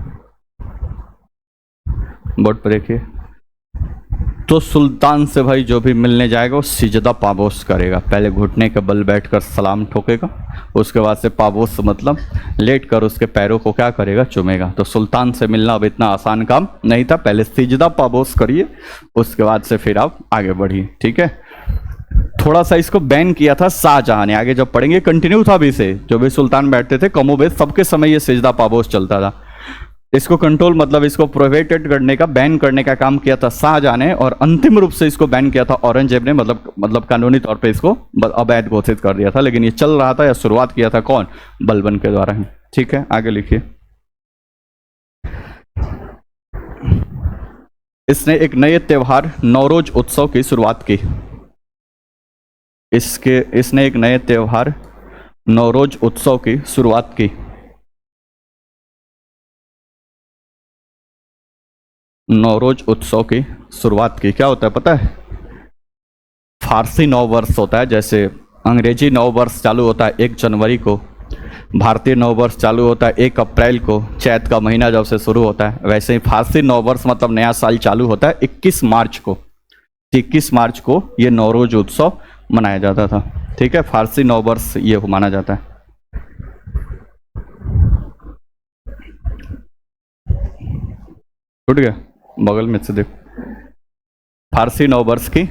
बोर्ड पर देखिए, तो सुल्तान से भाई जो भी मिलने जाएगा वो सिजदा पाबोस करेगा। पहले घुटने के बल बैठकर सलाम ठोकेगा, उसके बाद से पाबोस मतलब लेट कर उसके पैरों को क्या करेगा, चूमेगा। तो सुल्तान से मिलना अब इतना आसान काम नहीं था, पहले सिजदा पाबोस करिए, उसके बाद से फिर आप आगे बढ़िए, ठीक है। थोड़ा सा इसको बैन किया था शाहजहां ने, आगे जब पढ़ेंगे कंटिन्यू था भी से, जो भी सुल्तान बैठते थे कमोबेश सबके समय ये सिजदा पाबोस चलता था। इसको कंट्रोल मतलब इसको प्रोहिबिटेड करने का, बैन करने का काम किया था शाहजहां ने, और अंतिम रूप से इसको बैन किया था औरंगजेब ने, मतलब कानूनी तौर पे इसको अवैध घोषित कर दिया था। लेकिन ये चल रहा था या शुरुआत किया था कौन, बलबन के द्वारा ही, ठीक है। आगे लिखिए, इसने एक नए त्योहार नौरोज उत्सव की शुरुआत की। इसने एक नए त्योहार नौरोज उत्सव की शुरुआत की। नौरोज उत्सव की शुरुआत की, क्या होता है पता है? फारसी नव वर्ष होता है, जैसे अंग्रेजी नव वर्ष चालू होता है 1 जनवरी को, भारतीय नव वर्ष चालू होता है 1 अप्रैल को, चैत का महीना जब से शुरू होता है, वैसे ही फारसी नव वर्ष मतलब नया साल चालू होता है 21 मार्च को। 21 मार्च को ये नौरोज उत्सव मनाया जाता था, ठीक है। फारसी नव वर्ष ये माना जाता है। टूट गया बगल में से देखो, फारसी नव वर्ष की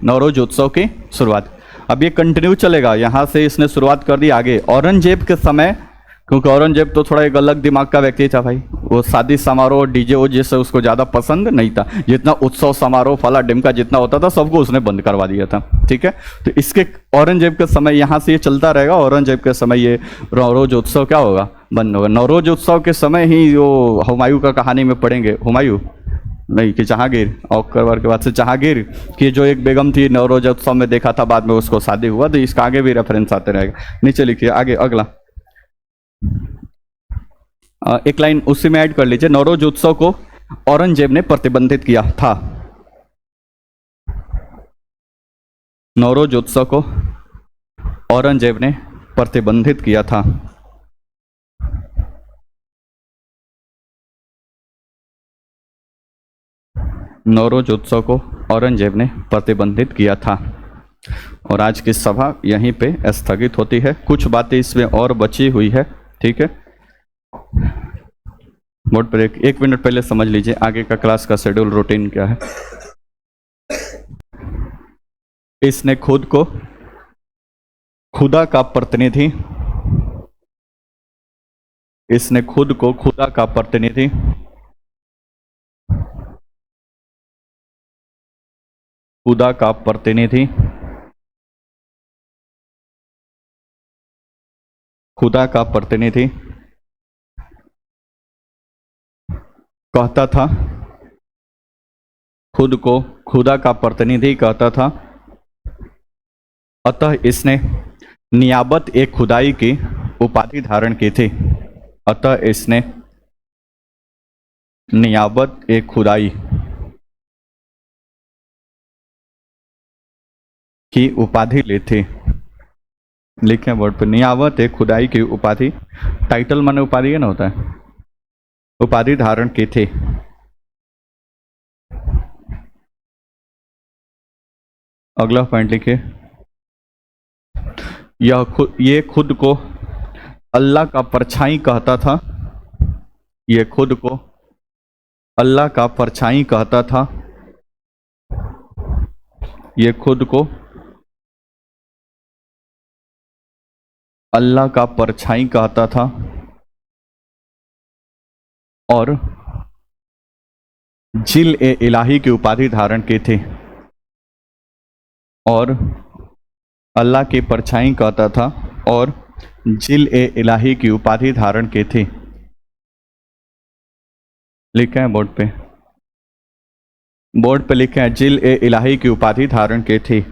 नौरोज उत्सव की शुरुआत। अब ये कंटिन्यू चलेगा, यहाँ से इसने शुरुआत कर दी आगे औरंगजेब के समय, क्योंकि औरंगजेब तो थोड़ा एक अलग दिमाग का व्यक्ति था भाई, वो शादी समारोह डीजे वो जैसे उसको ज़्यादा पसंद नहीं था, जितना उत्सव समारोह फला डिमका जितना होता था सबको उसने बंद करवा दिया था, ठीक है। तो इसके औरंगजेब के समय यहाँ से ये चलता रहेगा, औरंगजेब के समय ये नौरोज उत्सव क्या होगा, बंद होगा। नौरोज उत्सव के समय ही वो हुमायूं का कहानी में पढ़ेंगे, हुमायूं नहीं कि जहांगीर, अकबर के बाद से जहांगीर की जो एक बेगम थी नौरोज उत्सव में देखा था, बाद में उसको शादी हुआ, तो इसका आगे भी रेफरेंस आते रहेगा। नीचे लिखिए आगे अगला, एक लाइन उसी में ऐड कर लीजिए, नौरोज उत्सव को औरंगजेब ने प्रतिबंधित किया था। नौरोज उत्सव को औरंगजेब ने प्रतिबंधित किया था। नौरोज उत्सव को औरंगजेब ने प्रतिबंधित किया था। और आज की सभा यहीं पे स्थगित होती है, कुछ बातें इसमें और बची हुई है, ठीक है। बोर्ड पर एक मिनट पहले समझ लीजिए आगे का क्लास का शेड्यूल रूटीन क्या है। इसने खुद को खुदा का प्रतिनिधि, इसने खुद को खुदा का प्रतिनिधि, खुदा का प्रतिनिधि, खुदा का प्रतिनिधि कहता था, खुद को खुदा का प्रतिनिधि कहता था। अतः इसने नियाबत ए खुदाई की उपाधि धारण की थी। अतः इसने नियाबत ए खुदाई की उपाधि ली थी। लिखें बोर्ड पर, नियाबत ए खुदाई की उपाधि, टाइटल माने उपाधि है ना होता है, उपाधि धारण की थी। अगला पॉइंट लिखिए, ये खुद को अल्लाह का परछाई कहता था। ये खुद को अल्लाह का परछाई कहता था। ये खुद को अल्लाह का परछाई कहता था और जिल ए इलाही की उपाधि धारण की थी। और अल्लाह की परछाई कहता था और जिल ए इलाही की उपाधि धारण की थी। लिखे हैं बोर्ड पे, बोर्ड पे लिखे हैं, जिल ए इलाही की उपाधि धारण की थी।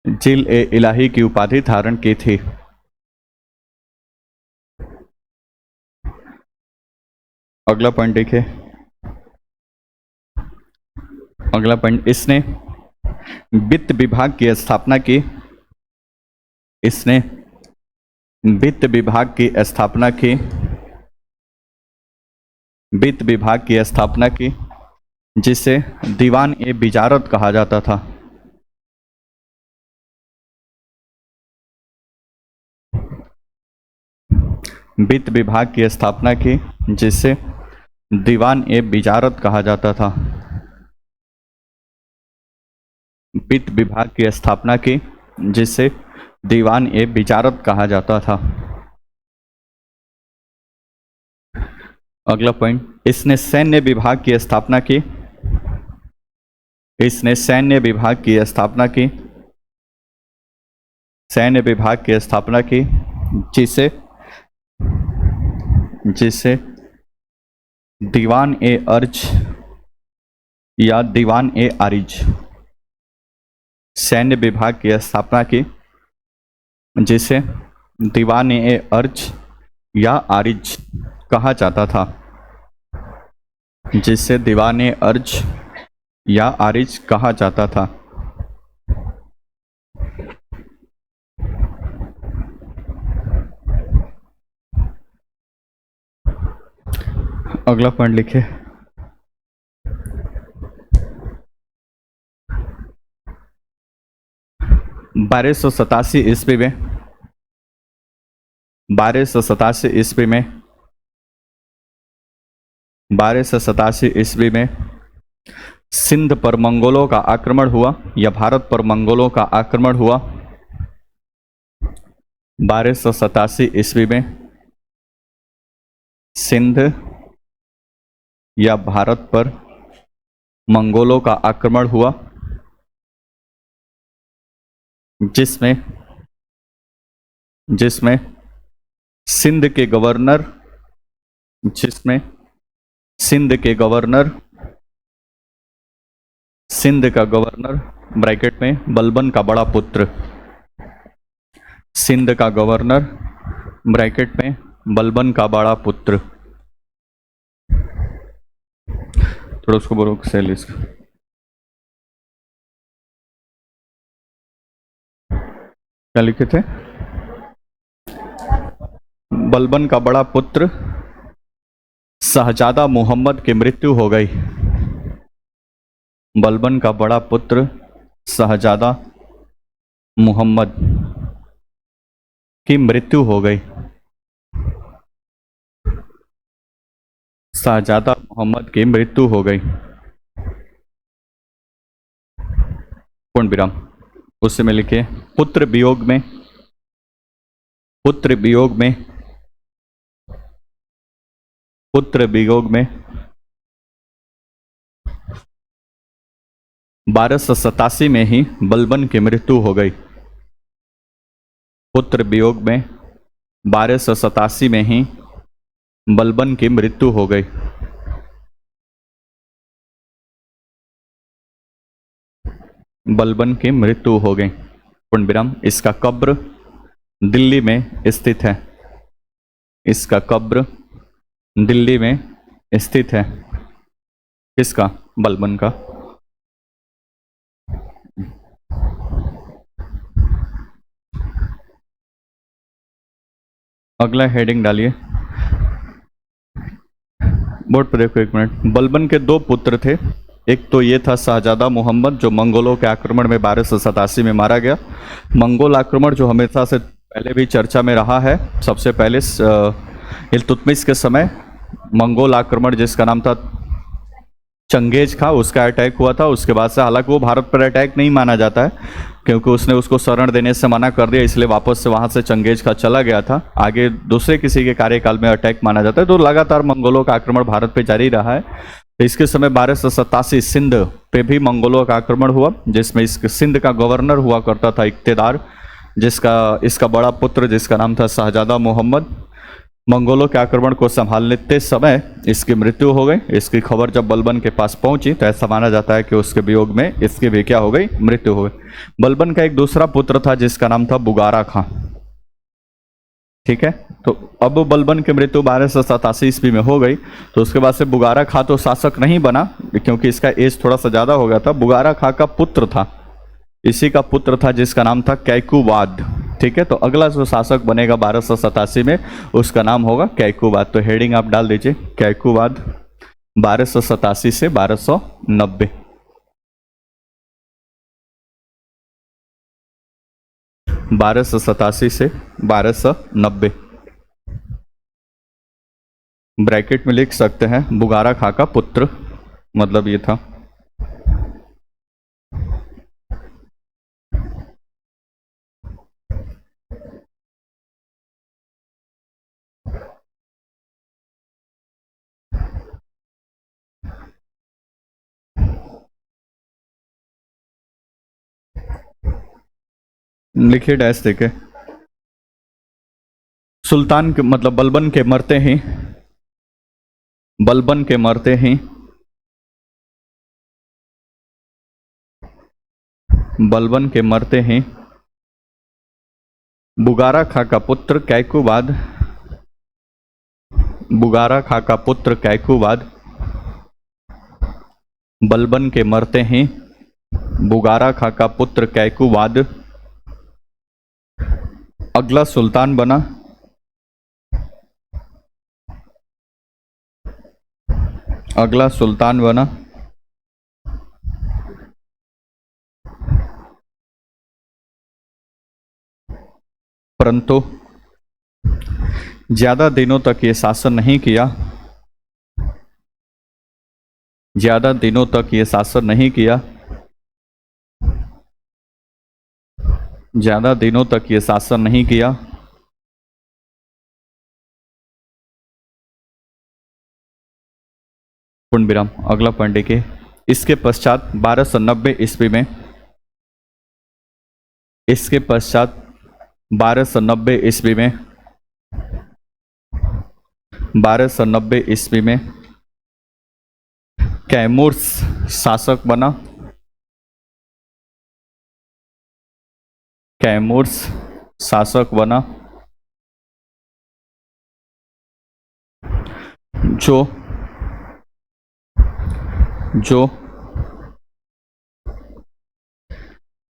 जिल ए इलाही की उपाधि धारण की थी। अगला पॉइंट देखिए, अगला पॉइंट, इसने वित्त विभाग की स्थापना की। इसने वित्त विभाग की स्थापना की, वित्त विभाग की स्थापना की, जिसे दीवान ए विजारत कहा जाता था। वित्त विभाग की स्थापना की, जिसे दीवान ए विजारत कहा जाता था। वित्त विभाग की स्थापना की, जिसे दीवान ए विजारत कहा जाता था। अगला पॉइंट, इसने सैन्य विभाग की स्थापना की, इसने सैन्य विभाग की स्थापना की, सैन्य विभाग की स्थापना की, जिसे जिसे दीवान ए अर्ज या दीवान ए आरिज, सैन्य विभाग की स्थापना की, जिसे दीवान ए अर्ज या आरिज कहा जाता था, जिसे दीवान ए अर्ज या आरिज कहा जाता था। अगला पॉइंट लिखे, बारह सौ सतासी ईस्वी में 1287 ईस्वी में 1287 ईस्वी में सिंध पर मंगोलों का आक्रमण हुआ या भारत पर मंगोलों का आक्रमण हुआ। 1287 ईस्वी में सिंध या भारत पर मंगोलों का आक्रमण हुआ, जिसमें सिंध के गवर्नर सिंध का गवर्नर ब्रैकेट में बलबन का बड़ा पुत्र, सिंध का गवर्नर ब्रैकेट में बलबन का बड़ा पुत्र, थोड़ा उसको बोलो से लिस्ट, क्या लिखे थे? बलबन का बड़ा पुत्र शहजादा मोहम्मद की मृत्यु हो गई। बलबन का बड़ा पुत्र शहजादा मोहम्मद की मृत्यु हो गई। शहजादा मोहम्मद की मृत्यु हो गई। पूर्ण विराम। उससे में लिखे पुत्र वियोग में 1287 में ही बलबन की मृत्यु हो गई। पुत्र वियोग में 1287 में ही बलबन की मृत्यु हो गई। बलबन की मृत्यु हो गई। पूर्ण विराम। इसका कब्र दिल्ली में स्थित है। इसका कब्र दिल्ली में स्थित है। किसका? बलबन का। अगला हेडिंग डालिए बोर्ड पर, देखो एक मिनट। बलबन के दो पुत्र थे। एक तो ये था शहजादा मोहम्मद, जो मंगोलों के आक्रमण में 1287 में मारा गया। मंगोल आक्रमण जो हमेशा से पहले भी चर्चा में रहा है। सबसे पहले इल्तुतमिश के समय मंगोल आक्रमण जिसका नाम था चंगेज का, उसका अटैक हुआ था। उसके बाद से, हालांकि वो भारत पर अटैक नहीं माना जाता है क्योंकि उसने उसको शरण देने से मना कर दिया, इसलिए वापस से वहाँ से चंगेज का चला गया था। आगे दूसरे किसी के कार्यकाल में अटैक माना जाता है। तो लगातार मंगोलों का आक्रमण भारत पे जारी रहा है। तो इसके समय 1287 सिंध पे भी मंगोलों का आक्रमण हुआ, जिसमें इस सिंध का गवर्नर हुआ करता था इक्तेदार, इसका बड़ा पुत्र जिसका नाम था शहजादा मोहम्मद। मंगोलों के आक्रमण को संभालते समय इसकी मृत्यु हो गई। इसकी खबर जब बलबन के पास पहुंची तो ऐसा माना जाता है कि उसके वियोग में इसकी भी क्या हो गई? मृत्यु हो गई। बलबन का एक दूसरा पुत्र था जिसका नाम था बुगारा खां। ठीक है, तो अब बलबन की मृत्यु 1287 ईस्वी में हो गई। तो उसके बाद से बुगारा खां तो शासक नहीं बना क्योंकि इसका एज थोड़ा सा ज्यादा हो गया था। बुगारा खां का पुत्र था, इसी का पुत्र था जिसका नाम था कैकुवाद। ठीक है, तो अगला जो शासक बनेगा 1287 में उसका नाम होगा कैकुबाद। तो हेडिंग आप डाल दीजिए कैकुबाद 1287 से 1290। 1287 से 1290 ब्रैकेट में लिख सकते हैं बुगारा खां का पुत्र, मतलब ये था। लिखिए डैश देके। सुल्तान के मतलब बलबन के मरते ही, बलबन के मरते ही बलबन के मरते ही बुगारा खां का पुत्र कैकुबाद, बुगारा खां का पुत्र कैकुबाद, बलबन के मरते ही बुगारा खां का पुत्र कैकुबाद अगला सुल्तान बना, अगला सुल्तान बना। परंतु ज्यादा दिनों तक ये शासन नहीं किया, ज्यादा दिनों तक ये शासन नहीं किया, ज्यादा दिनों तक ये शासन नहीं किया। पूर्ण विराम। अगला पॉइंट देखिए, इसके पश्चात 1290 ईस्वी में, इसके पश्चात 1290 ईस्वी में, 1290 ईस्वी में कैमूर्स शासक बना, कैमूर्स शासक बना जो जो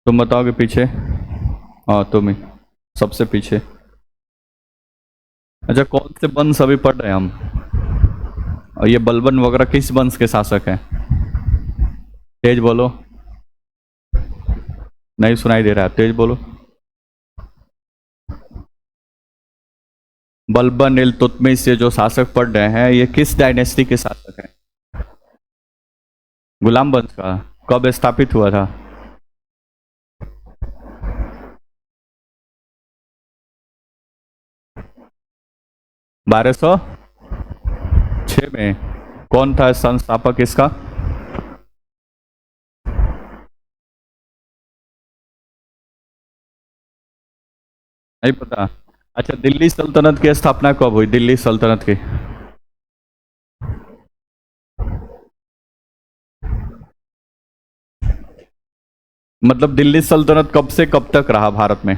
तुम बताओगे पीछे, हाँ तुम ही सबसे पीछे। अच्छा, कौन से वंश अभी पढ़ रहे हैं हम, और ये बलबन वगैरह किस वंश के शासक हैं? तेज बोलो, नहीं सुनाई दे रहा है, तेज बोलो। बलबन इल्तुतमिश से जो शासक पढ़ रहे हैं ये किस डायनेस्टी के शासक हैं? गुलाम वंश का। कब स्थापित हुआ था? 1206 में। कौन था संस्थापक इसका? नहीं पता। अच्छा, दिल्ली सल्तनत की स्थापना कब हुई? दिल्ली सल्तनत की मतलब दिल्ली सल्तनत कब से कब तक रहा भारत में?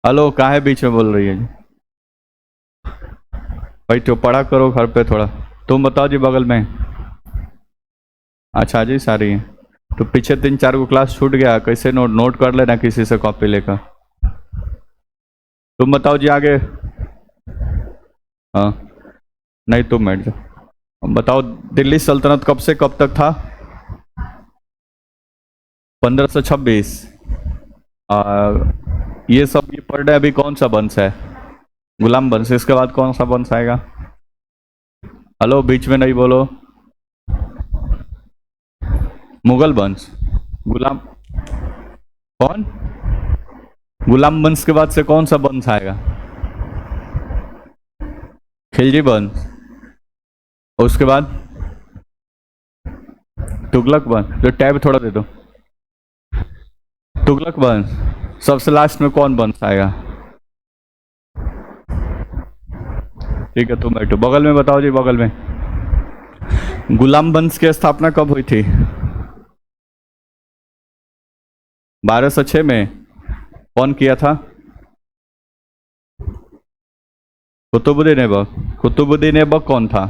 हेलो, काहे बीच में बोल रही है जी? भाई तो पढ़ा करो घर पे थोड़ा। तुम बताओ जी बगल में। अच्छा जी, सारी है तो पीछे 3-4 को क्लास छूट गया, कैसे नोट नोट कर लेना किसी से कॉपी लेकर। तुम बताओ जी आगे। हाँ, नहीं तुम बैठ जाओ। बताओ दिल्ली सल्तनत कब से कब तक था? 1526। ये सब ये पढ़ रहे अभी कौन सा वंश है? गुलाम वंश। इसके बाद कौन सा वंश आएगा? हेलो, बीच में नहीं बोलो। मुगल वंश। गुलाम कौन? गुलाम वंश के बाद से कौन सा वंश आएगा? खिलजी वंश। और उसके बाद तुगलक वंश। तो टैब थोड़ा दे दो। तुगलक वंश। सबसे लास्ट में कौन वंश आएगा? ठीक है, तुम बैठो बगल में। बताओ जी बगल में, गुलाम वंश की स्थापना कब हुई थी? 1206 में। कौन किया था? कुतुबुद्दीन ऐबक। कुतुबुद्दीन ऐबक कौन था?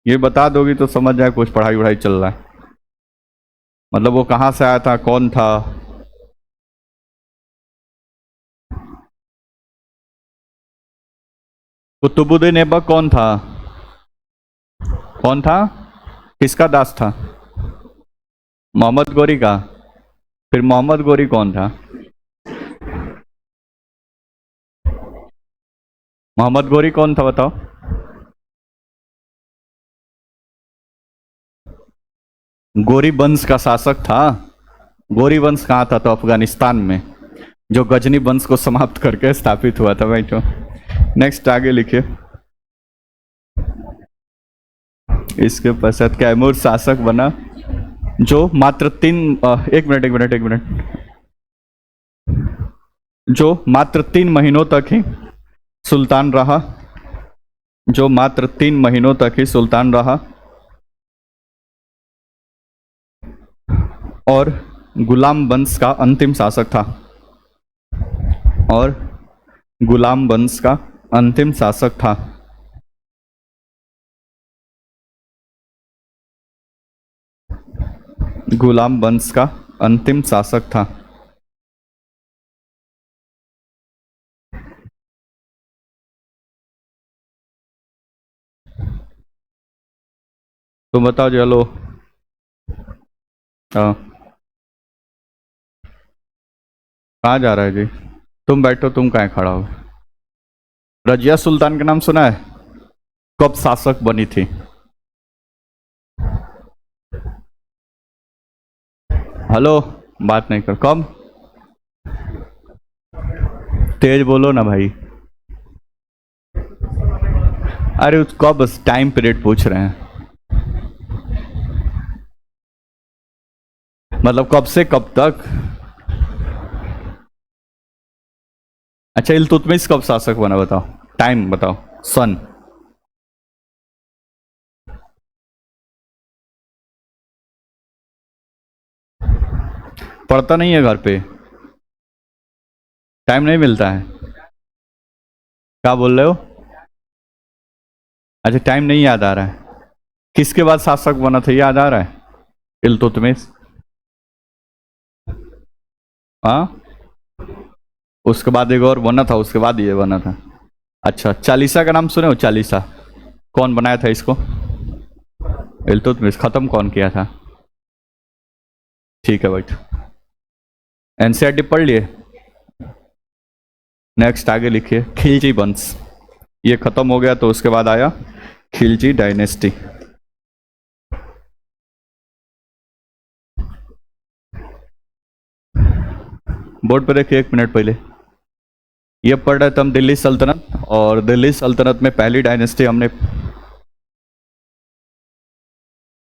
ये बता दोगी तो समझ जाए कुछ पढ़ाई वढ़ाई चल रहा है। मतलब वो कहाँ से आया था, कौन था? कुतुबुद्दीन ऐबक कौन था? कौन था? किसका दास था? मोहम्मद गोरी का। फिर मोहम्मद गोरी कौन था? मोहम्मद गोरी कौन था बताओ? गोरी वंश का शासक था। गोरी वंश कहाँ था? तो अफगानिस्तान में, जो गजनी वंश को समाप्त करके स्थापित हुआ था भाई। तो नेक्स्ट आगे लिखिए। इसके पश्चात कैमूर शासक बना जो मात्र एक मिनट, जो मात्र 3 महीनों तक ही सुल्तान रहा, जो मात्र 3 महीनों तक ही सुल्तान रहा और गुलाम वंश का अंतिम शासक था। और गुलाम वंश का अंतिम शासक था। गुलाम वंश का अंतिम शासक था। तुम बताओ चलो। हाँ, कहाँ जा रहा है जी? तुम बैठो, तुम कहाँ खड़ा हो? रजिया सुल्तान का नाम सुना है? कब शासक बनी थी? हेलो, बात नहीं कर, कब? तेज बोलो ना भाई। अरे उसको बस टाइम पीरियड पूछ रहे हैं, मतलब कब से कब तक। अच्छा, इल्तुतमिश कब शासक बना बताओ, टाइम बताओ, सन। पढ़ता नहीं है घर पे? टाइम नहीं मिलता है? क्या बोल रहे हो? अच्छा, टाइम नहीं याद आ रहा है। किसके बाद शासक बना था याद आ रहा है? इल्तुतमिश। हाँ, उसके बाद एक और बना था, उसके बाद ये बना था। अच्छा, चालीसा का नाम सुने हो? चालीसा कौन बनाया था इसको? इल्तुतमिश। खत्म कौन किया था? ठीक है भाई, एनसीईआरटी पढ़ लिए। नेक्स्ट आगे लिखिए, खिलजी वंश। ये खत्म हो गया तो उसके बाद आया खिलजी डायनेस्टी। बोर्ड पे देखिए, 1 मिनट पहले ये पढ़ रहे थे हम दिल्ली सल्तनत, और दिल्ली सल्तनत में पहली डायनेस्टी हमने